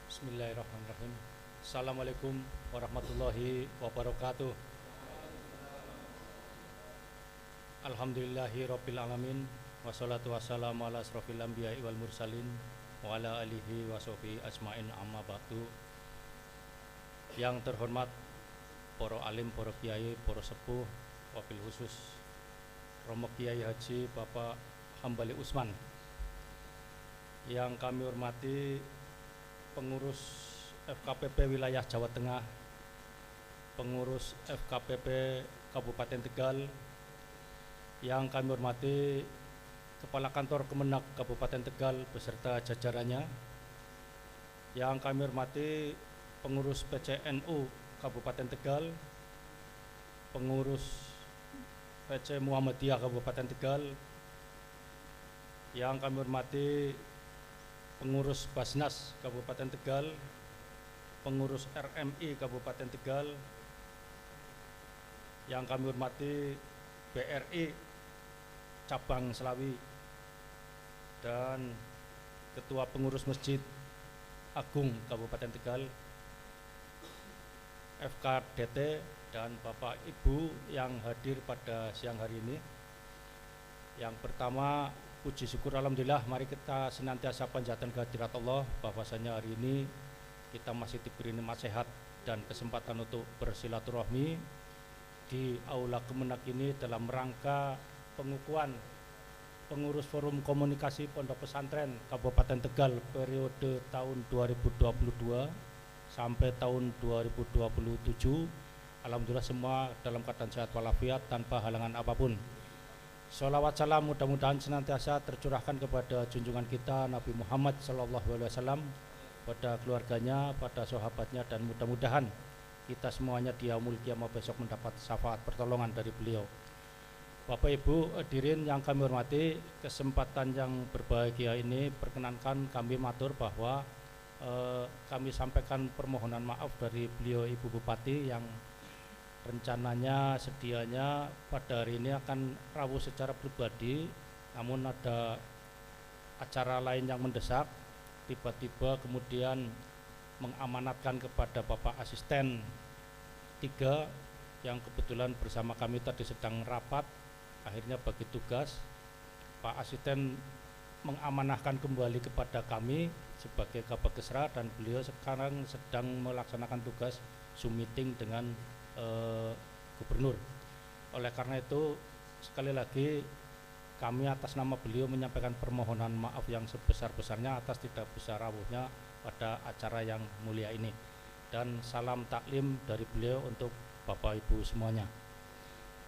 Bismillahirrahmanirrahim. Assalamualaikum warahmatullahi wabarakatuh. Alhamdulillahi rabbil alamin, wassalatu wassalamu ala asrofil anbiya'i wal mursalin wa ala alihi wa sahbihi ajmain, amma ba'du. Yang terhormat para alim, para kiai, para sepuh, wabil khusus Romo Kiai Haji Bapak Hambali Usman. Yang kami hormati pengurus FKPP wilayah Jawa Tengah, pengurus FKPP Kabupaten Tegal, yang kami hormati Kepala Kantor Kemenak Kabupaten Tegal beserta jajarannya, yang kami hormati pengurus PCNU Kabupaten Tegal, pengurus PC Muhammadiyah Kabupaten Tegal, yang kami hormati pengurus Basnas Kabupaten Tegal, pengurus RMI Kabupaten Tegal, yang kami hormati BRI Cabang Selawi, dan Ketua Pengurus Masjid Agung Kabupaten Tegal, FKDT, dan Bapak Ibu yang hadir pada siang hari ini. Yang pertama, puji syukur alhamdulillah, mari kita senantiasa panjatkan kehadirat Allah bahwasanya hari ini kita masih diberi nikmat sehat dan kesempatan untuk bersilaturahmi di Aula Kemenak ini dalam rangka pengukuhan pengurus Forum Komunikasi Pondok Pesantren Kabupaten Tegal periode tahun 2022 sampai tahun 2027. Alhamdulillah semua dalam keadaan sehat walafiat tanpa halangan apapun. Sholawat salam mudah-mudahan senantiasa tercurahkan kepada junjungan kita Nabi Muhammad SAW, pada keluarganya, pada sahabatnya, dan mudah-mudahan kita semuanya di yaumul qiyamah besok mendapat syafaat pertolongan dari beliau. Bapak Ibu hadirin yang kami hormati, kesempatan yang berbahagia ini perkenankan kami matur bahwa kami sampaikan permohonan maaf dari beliau Ibu Bupati yang rencananya sedianya pada hari ini akan rawuh secara pribadi, namun ada acara lain yang mendesak, tiba-tiba kemudian mengamanatkan kepada Bapak Asisten 3 yang kebetulan bersama kami tadi sedang rapat, akhirnya bagi tugas Pak Asisten mengamanahkan kembali kepada kami sebagai Kabag Kesra, dan beliau sekarang sedang melaksanakan tugas Zoom meeting dengan Gubernur. Oleh karena itu sekali lagi kami atas nama beliau menyampaikan permohonan maaf yang sebesar-besarnya atas tidak bisa rawuhnya pada acara yang mulia ini, dan salam taklim dari beliau untuk Bapak Ibu semuanya.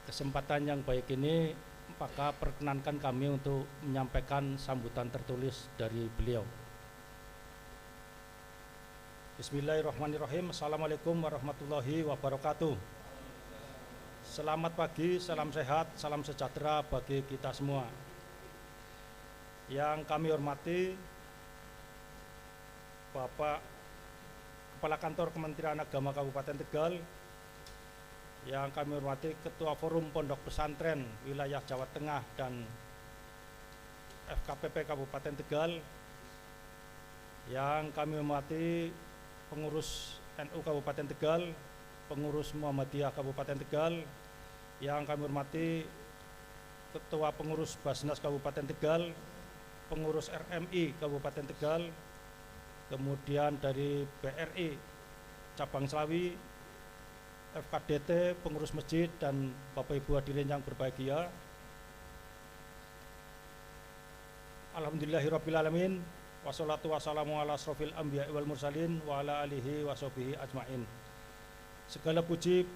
Kesempatan yang baik ini maka perkenankan kami untuk menyampaikan sambutan tertulis dari beliau. Bismillahirrahmanirrahim. Assalamualaikum warahmatullahi wabarakatuh. Selamat pagi, salam sehat, salam sejahtera bagi kita semua. Yang kami hormati Bapak Kepala Kantor Kementerian Agama Kabupaten Tegal, yang kami hormati Ketua Forum Pondok Pesantren Wilayah Jawa Tengah dan FKPP Kabupaten Tegal, yang kami hormati pengurus NU Kabupaten Tegal, pengurus Muhammadiyah Kabupaten Tegal, yang kami hormati Ketua Pengurus Basnas Kabupaten Tegal, pengurus RMI Kabupaten Tegal, kemudian dari BRI Cabang Slawi, FKDT, pengurus masjid, dan Bapak Ibu hadirin yang berbahagia. Alhamdulillahirrabbilalamin, wassalatu wassalamu ala asrofil anbiya wal mursalin wa ala alihi wa sahbihi ajma'in. Segala puji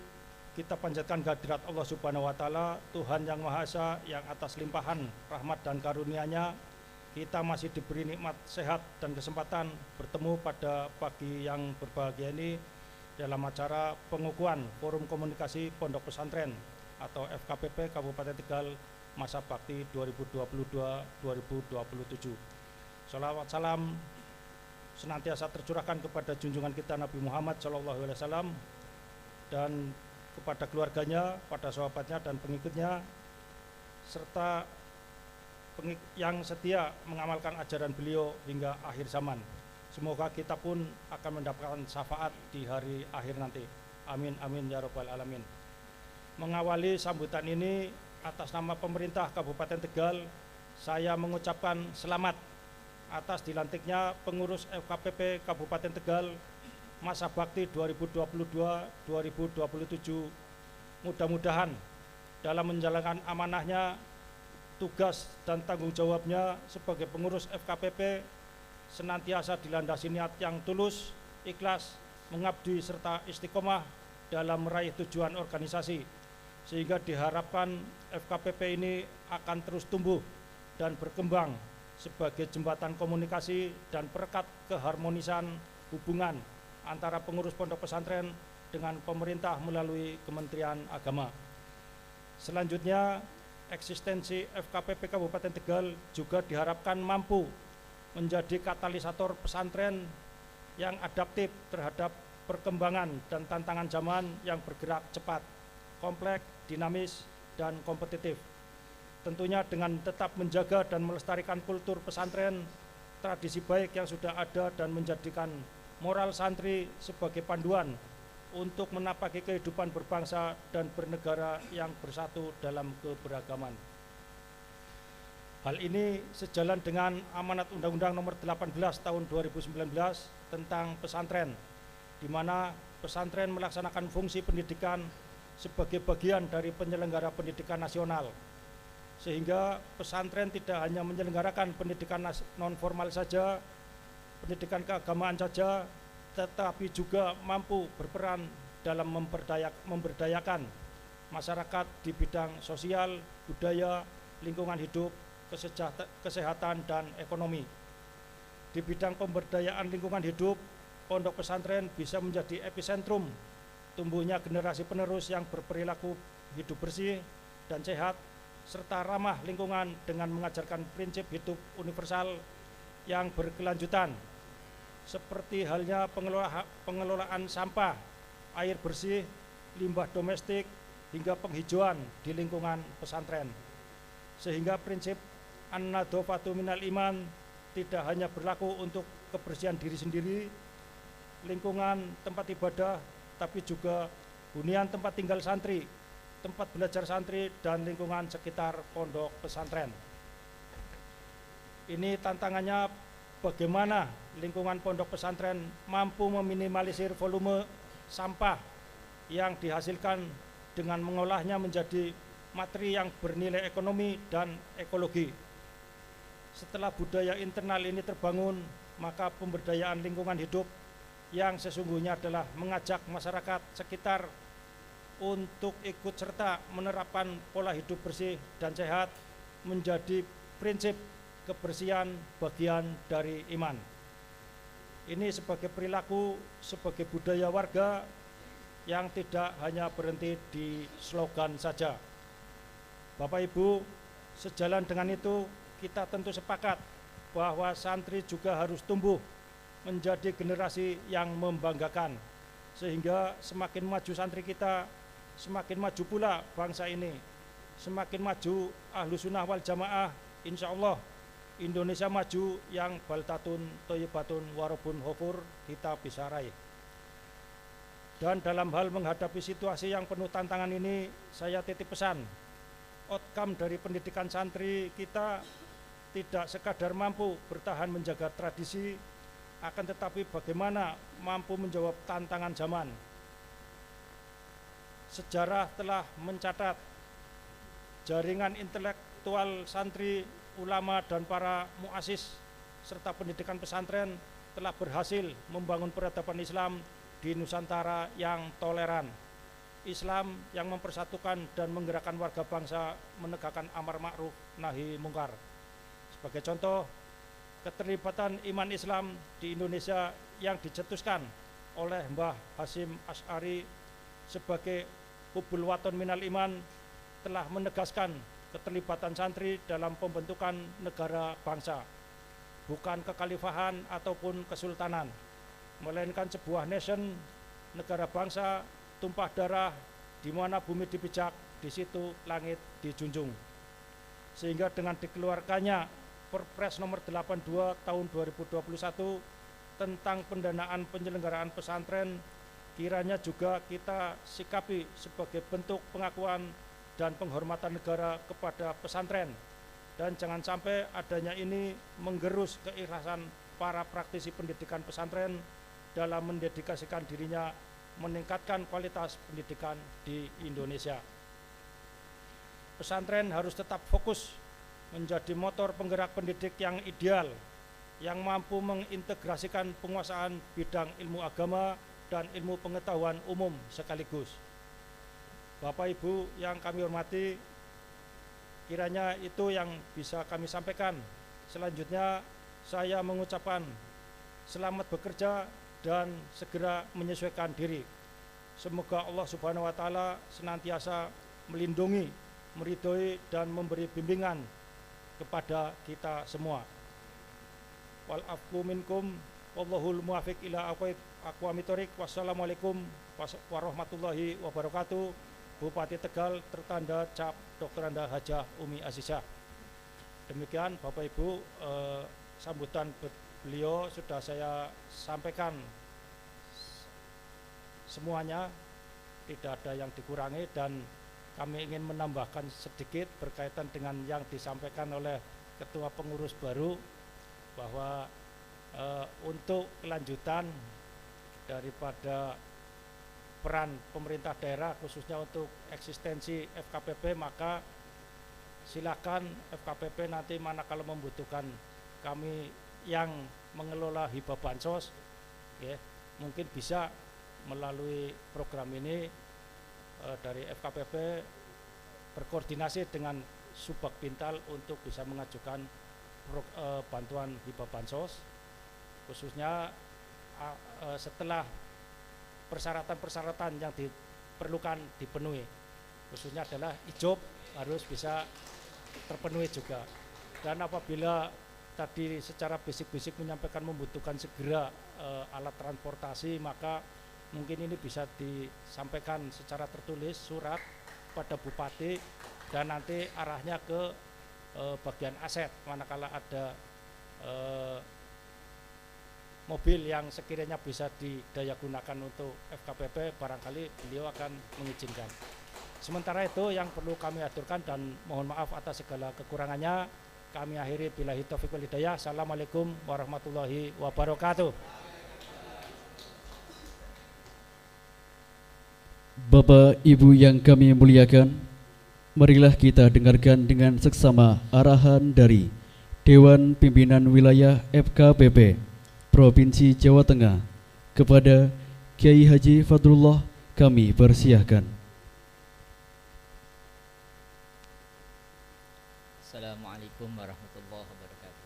kita panjatkan kehadirat Allah Subhanahu wa Ta'ala, Tuhan yang Maha Esa, yang atas limpahan rahmat dan karunia-Nya kita masih diberi nikmat sehat dan kesempatan bertemu pada pagi yang berbahagia ini dalam acara pengukuhan Forum Komunikasi Pondok Pesantren atau FKPP Kabupaten Tegal masa bakti 2022-2027. Salawat salam senantiasa tercurahkan kepada junjungan kita Nabi Muhammad SAW dan kepada keluarganya, pada sahabatnya dan pengikutnya, serta yang setia mengamalkan ajaran beliau hingga akhir zaman. Semoga kita pun akan mendapatkan syafaat di hari akhir nanti. Amin amin ya rabbal alamin. Mengawali sambutan ini atas nama pemerintah Kabupaten Tegal, saya mengucapkan selamat atas dilantiknya pengurus FKPP Kabupaten Tegal masa bakti 2022-2027. Mudah-mudahan dalam menjalankan amanahnya, tugas dan tanggung jawabnya sebagai pengurus FKPP senantiasa dilandasi niat yang tulus, ikhlas, mengabdi serta istiqomah dalam meraih tujuan organisasi, sehingga diharapkan FKPP ini akan terus tumbuh dan berkembang sebagai jembatan komunikasi dan perekat keharmonisan hubungan antara pengurus pondok pesantren dengan pemerintah melalui Kementerian Agama. Selanjutnya, eksistensi FKPP Kabupaten Tegal juga diharapkan mampu menjadi katalisator pesantren yang adaptif terhadap perkembangan dan tantangan zaman yang bergerak cepat, kompleks, dinamis, dan kompetitif. Tentunya dengan tetap menjaga dan melestarikan kultur pesantren, tradisi baik yang sudah ada, dan menjadikan moral santri sebagai panduan untuk menapaki kehidupan berbangsa dan bernegara yang bersatu dalam keberagaman. Hal ini sejalan dengan amanat Undang-Undang Nomor 18 Tahun 2019 tentang pesantren, di mana pesantren melaksanakan fungsi pendidikan sebagai bagian dari penyelenggara pendidikan nasional, sehingga pesantren tidak hanya menyelenggarakan pendidikan non-formal saja, pendidikan keagamaan saja, tetapi juga mampu berperan dalam memberdayakan masyarakat di bidang sosial, budaya, lingkungan hidup, kesehatan, dan ekonomi. Di bidang pemberdayaan lingkungan hidup, pondok pesantren bisa menjadi epicentrum tumbuhnya generasi penerus yang berperilaku hidup bersih dan sehat, serta ramah lingkungan dengan mengajarkan prinsip hidup universal yang berkelanjutan, seperti halnya pengelolaan sampah, air bersih, limbah domestik, hingga penghijauan di lingkungan pesantren. Sehingga prinsip an-nadhofatu minal iman tidak hanya berlaku untuk kebersihan diri sendiri, lingkungan tempat ibadah, tapi juga hunian tempat tinggal santri, tempat belajar santri, dan lingkungan sekitar pondok pesantren. Ini tantangannya, bagaimana lingkungan pondok pesantren mampu meminimalisir volume sampah yang dihasilkan dengan mengolahnya menjadi materi yang bernilai ekonomi dan ekologi. Setelah budaya internal ini terbangun, maka pemberdayaan lingkungan hidup yang sesungguhnya adalah mengajak masyarakat sekitar untuk ikut serta menerapkan pola hidup bersih dan sehat menjadi prinsip kebersihan bagian dari iman. Ini sebagai perilaku, sebagai budaya warga yang tidak hanya berhenti di slogan saja. Bapak Ibu, sejalan dengan itu kita tentu sepakat bahwa santri juga harus tumbuh menjadi generasi yang membanggakan, sehingga semakin maju santri kita, semakin maju pula bangsa ini, semakin maju ahlu sunnah wal jamaah, insya Allah Indonesia maju yang baltatun toyibatun warobun hofur kita bisa raih. Dan dalam hal menghadapi situasi yang penuh tantangan ini, saya titip pesan, outcome dari pendidikan santri kita tidak sekadar mampu bertahan menjaga tradisi, akan tetapi bagaimana mampu menjawab tantangan zaman. Sejarah telah mencatat jaringan intelektual santri, ulama, dan para muasis serta pendidikan pesantren telah berhasil membangun peradaban Islam di Nusantara yang toleran, Islam yang mempersatukan dan menggerakkan warga bangsa menegakkan amar ma'ruf nahi mungkar. Sebagai contoh, keterlibatan iman Islam di Indonesia yang dicetuskan oleh Mbah Hasyim Asy'ari sebagai hubul waton minal iman telah menegaskan keterlibatan santri dalam pembentukan negara bangsa, bukan kekhalifahan ataupun kesultanan, melainkan sebuah nation, negara bangsa, tumpah darah, di mana bumi dipijak, di situ langit dijunjung. Sehingga dengan dikeluarkannya Perpres nomor 82 tahun 2021 tentang pendanaan penyelenggaraan pesantren, kiranya juga kita sikapi sebagai bentuk pengakuan dan penghormatan negara kepada pesantren, dan jangan sampai adanya ini menggerus keikhlasan para praktisi pendidikan pesantren dalam mendedikasikan dirinya meningkatkan kualitas pendidikan di Indonesia. Pesantren harus tetap fokus menjadi motor penggerak pendidik yang ideal, yang mampu mengintegrasikan penguasaan bidang ilmu agama dan ilmu pengetahuan umum sekaligus. Bapak Ibu yang kami hormati, kiranya itu yang bisa kami sampaikan. Selanjutnya saya mengucapkan selamat bekerja dan segera menyesuaikan diri. Semoga Allah Subhanahu wa Ta'ala senantiasa melindungi, meridhoi, dan memberi bimbingan kepada kita semua. Wal afwu minkum wallahul muwaffiq ila aqwamit thoriq. Wassalamualaikum warahmatullahi wabarakatuh. Bupati Tegal tertanda Cap Dr. Anda Hajah Umi Azizah. Demikian Bapak Ibu, sambutan beliau sudah saya sampaikan semuanya, tidak ada yang dikurangi, dan kami ingin menambahkan sedikit berkaitan dengan yang disampaikan oleh ketua pengurus baru bahwa untuk kelanjutan daripada peran pemerintah daerah khususnya untuk eksistensi FKPP, maka silakan FKPP nanti manakala membutuhkan kami yang mengelola hibah bansos, ya, mungkin bisa melalui program ini dari FKPP berkoordinasi dengan Subak Bintal untuk bisa mengajukan bantuan hibah bansos, khususnya setelah persyaratan-persyaratan yang diperlukan dipenuhi, khususnya adalah ijob harus bisa terpenuhi juga. Dan apabila tadi secara basic-basic menyampaikan membutuhkan segera alat transportasi, maka mungkin ini bisa disampaikan secara tertulis surat pada bupati dan nanti arahnya ke bagian aset manakala ada mobil yang sekiranya bisa didaya gunakan untuk FKPP, barangkali beliau akan mengizinkan. Sementara itu yang perlu kami aturkan dan mohon maaf atas segala kekurangannya. Kami akhiri billahi taufiq wal hidayah. Assalamualaikum warahmatullahi wabarakatuh. Bapak Ibu yang kami muliakan, marilah kita dengarkan dengan seksama arahan dari Dewan Pimpinan Wilayah FKPP Provinsi Jawa Tengah kepada Kiai Haji Fadlullah. Kami persilahkan. Assalamualaikum warahmatullahi wabarakatuh.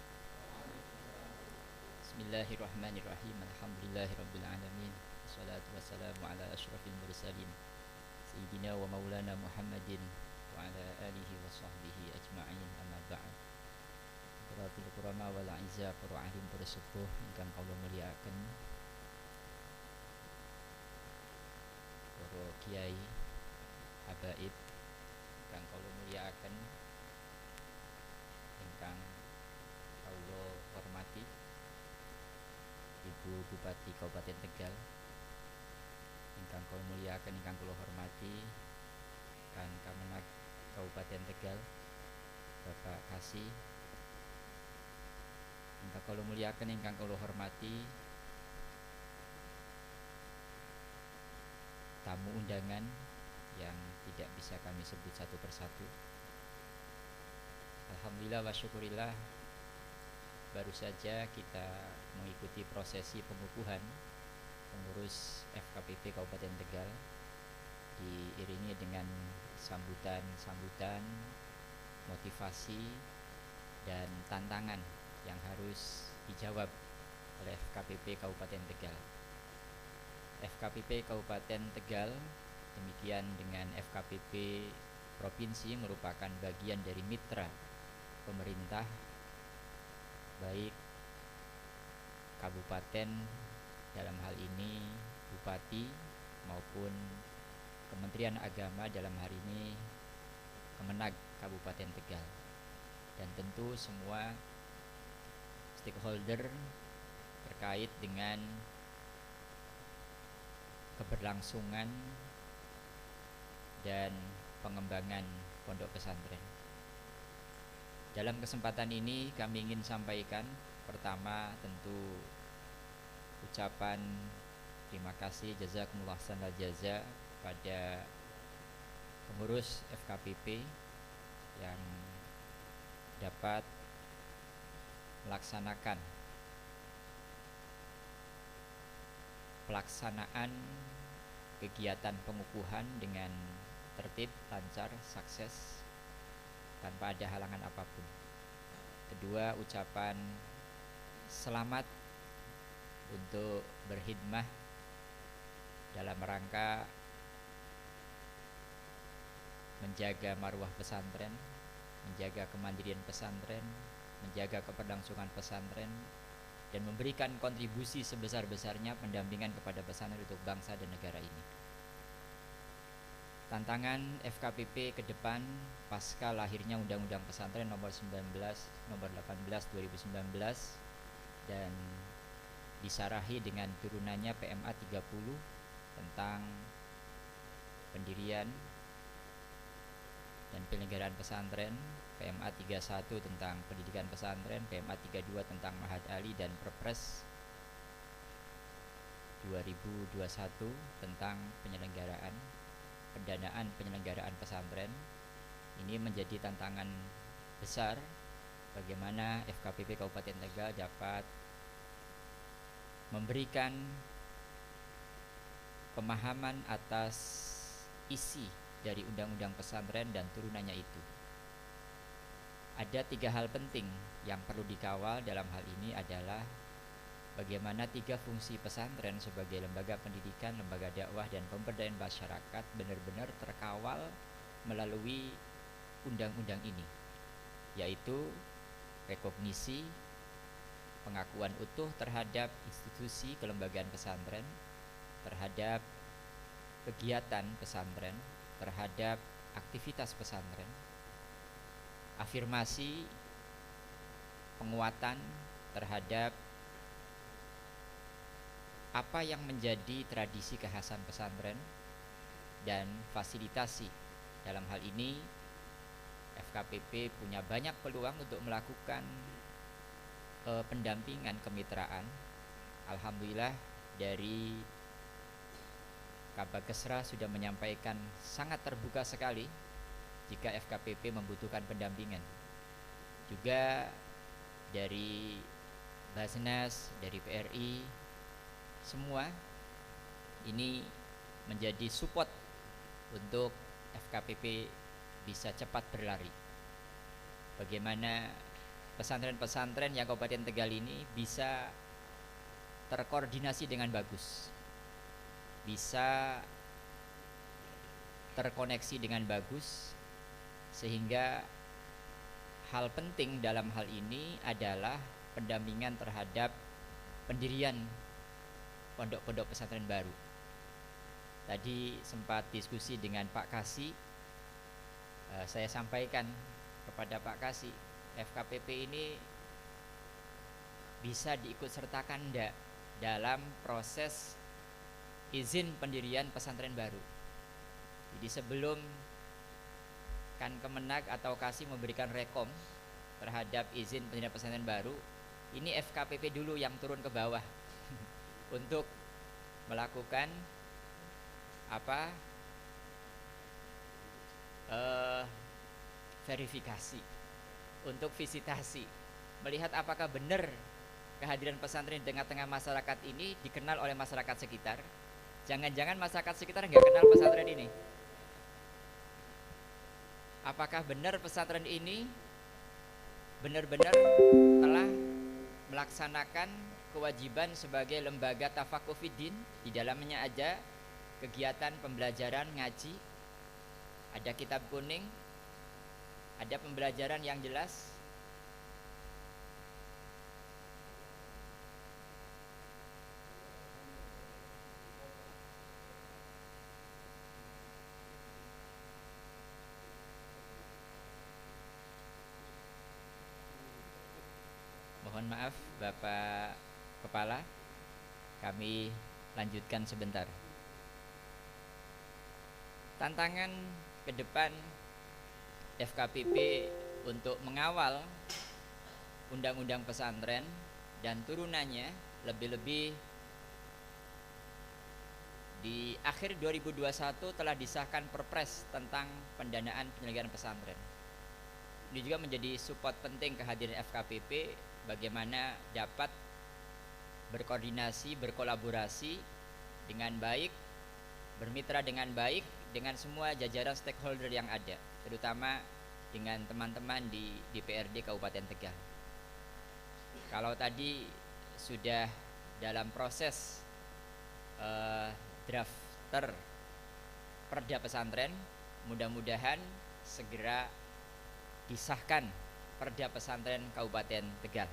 Bismillahirrahmanirrahim. Alhamdulillahirabbil alamin. Wassalatu wassalamu ala asyrafil mursalin sayyidina wa maulana Muhammadin wa ala alihi wa sahbihi ajma'in, amma ba'd. Quratul kurama wal aizza para alim para sepuh ingkang kula mulyakaken, para kiai habaib ingkang kula mulyakaken, ingkang kula hormati Ibu Bupati Kabupaten Tegal, ingkang kula mulyakaken, ingkang kula hormati Kan Kamenag Kabupaten Tegal Bapak Kasih, ingkang kula mulyakaken, ingkang kula hormati tamu undangan yang tidak bisa kami sebut satu persatu. Alhamdulillah wa syukurillah, baru saja kita mengikuti prosesi pengukuhan pengurus FKPP Kabupaten Tegal, diiringi dengan sambutan, motivasi dan tantangan yang harus dijawab oleh FKPP Kabupaten Tegal. FKPP Kabupaten Tegal, demikian dengan FKPP Provinsi, merupakan bagian dari mitra pemerintah, baik kabupaten dalam hal ini bupati maupun Kementerian Agama dalam hari ini Kemenag Kabupaten Tegal, dan tentu semua stakeholder terkait dengan keberlangsungan dan pengembangan pondok pesantren. Dalam kesempatan ini kami ingin sampaikan, pertama tentu ucapan terima kasih jazakumullah khairal jaza pada pengurus FKPP yang dapat melaksanakan pelaksanaan kegiatan pengukuhan dengan tertib, lancar, sukses tanpa ada halangan apapun. Kedua, ucapan selamat untuk berkhidmah dalam rangka menjaga marwah pesantren, menjaga kemandirian pesantren, menjaga keberlangsungan pesantren, dan memberikan kontribusi sebesar-besarnya pendampingan kepada pesantren untuk bangsa dan negara ini. Tantangan FKPP ke depan pasca lahirnya Undang-Undang Pesantren nomor 18 2019 dan disarahi dengan turunannya PMA 30 tentang pendirian dan penyelenggaraan pesantren, PMA 31 tentang pendidikan pesantren, PMA 32 tentang Ma'had Ali, dan Perpres 2021 tentang pendanaan penyelenggaraan pesantren. Ini menjadi tantangan besar bagaimana FKPP Kabupaten Tegal dapat memberikan pemahaman atas isi dari undang-undang pesantren dan turunannya itu. Ada 3 hal penting yang perlu dikawal dalam hal ini adalah bagaimana 3 fungsi pesantren sebagai lembaga pendidikan, lembaga dakwah, dan pemberdayaan masyarakat benar-benar terkawal melalui undang-undang ini, yaitu rekognisi, pengakuan utuh terhadap institusi kelembagaan pesantren, terhadap kegiatan pesantren, terhadap aktivitas pesantren, afirmasi penguatan terhadap apa yang menjadi tradisi kekhasan pesantren, dan fasilitasi. Dalam hal ini FKPP punya banyak peluang untuk melakukan pendampingan kemitraan. Alhamdulillah dari Kabakesra sudah menyampaikan sangat terbuka sekali jika FKPP membutuhkan pendampingan. Juga dari Basnas, dari PRI, semua ini menjadi support untuk FKPP bisa cepat berlari. Bagaimana pesantren-pesantren yang Kabupaten Tegal ini bisa terkoordinasi dengan bagus, bisa terkoneksi dengan bagus, sehingga hal penting dalam hal ini adalah pendampingan terhadap pendirian pondok-pondok pesantren baru. Tadi sempat diskusi dengan Pak Kasih, saya sampaikan kepada Pak Kasih, FKPP ini bisa diikutsertakan enggak dalam proses izin pendirian pesantren baru. Jadi sebelum Kemenag atau Kasih memberikan rekom terhadap izin pendirian pesantren baru, ini FKPP dulu yang turun ke bawah untuk melakukan verifikasi, untuk visitasi, melihat apakah benar kehadiran pesantren di tengah-tengah masyarakat ini dikenal oleh masyarakat sekitar. Jangan-jangan masyarakat sekitar nggak kenal pesantren ini. Apakah benar pesantren ini benar-benar telah melaksanakan kewajiban sebagai lembaga tafakuh fiddin? Di dalamnya ada kegiatan pembelajaran ngaji, ada kitab kuning, ada pembelajaran yang jelas. Mohon maaf Bapak Kepala, kami lanjutkan sebentar. Tantangan ke depan FKPP untuk mengawal undang-undang pesantren dan turunannya, lebih-lebih di akhir 2021 telah disahkan Perpres tentang pendanaan penyelenggaraan pesantren. Ini juga menjadi support penting kehadiran FKPP, bagaimana dapat berkoordinasi, berkolaborasi dengan baik, bermitra dengan baik dengan semua jajaran stakeholder yang ada, terutama dengan teman-teman di DPRD Kabupaten Tegal. Kalau tadi sudah dalam proses drafter Perda pesantren, mudah-mudahan segera disahkan Perda pesantren Kabupaten Tegal,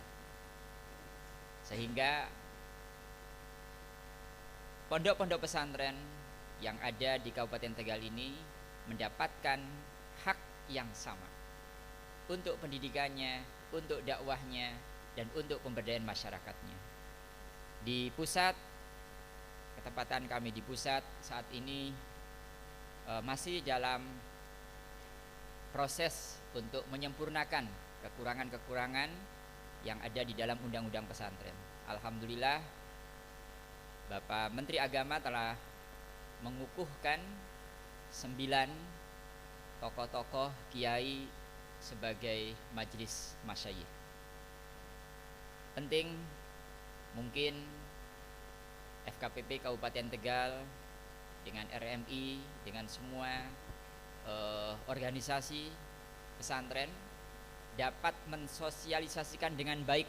sehingga pondok-pondok pesantren yang ada di Kabupaten Tegal ini mendapatkan hak yang sama untuk pendidikannya, untuk dakwahnya, dan untuk pemberdayaan masyarakatnya. Di pusat, ketepatan kami di pusat saat ini masih dalam proses untuk menyempurnakan kekurangan-kekurangan yang ada di dalam undang-undang pesantren. Alhamdulillah, Bapak Menteri Agama telah mengukuhkan 9 tokoh-tokoh kiai sebagai majelis masyayikh. Penting mungkin FKPP Kabupaten Tegal dengan RMI, dengan semua organisasi pesantren dapat mensosialisasikan dengan baik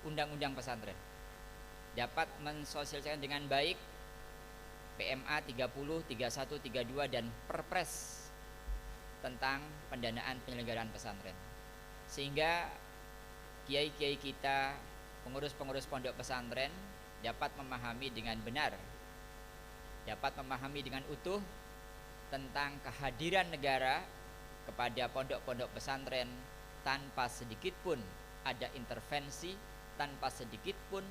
undang-undang pesantren, dapat mensosialisasikan dengan baik PMA 30, 31, 32 dan Perpres tentang pendanaan penyelenggaraan pesantren, sehingga kiai-kiai kita, pengurus-pengurus pondok pesantren dapat memahami dengan benar, dapat memahami dengan utuh tentang kehadiran negara kepada pondok-pondok pesantren tanpa sedikit pun ada intervensi, tanpa sedikit pun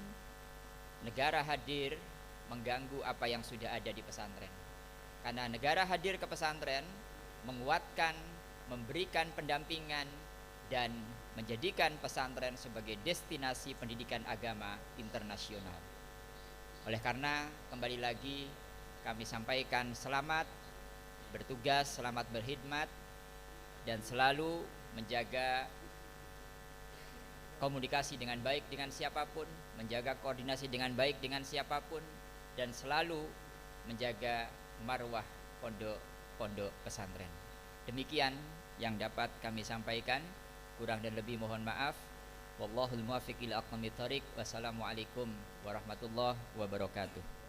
negara hadir mengganggu apa yang sudah ada di pesantren. Karena negara hadir ke pesantren menguatkan, memberikan pendampingan dan menjadikan pesantren sebagai destinasi pendidikan agama internasional. Oleh karena kembali lagi kami sampaikan selamat bertugas, selamat berkhidmat, dan selalu menjaga komunikasi dengan baik dengan siapapun, menjaga koordinasi dengan baik dengan siapapun, dan selalu menjaga marwah pondok pesantren. Demikian yang dapat kami sampaikan, kurang dan lebih mohon maaf. Wallahul muwaffiq ila aqwamit thoriq. Wassalamualaikum warahmatullahi wabarakatuh.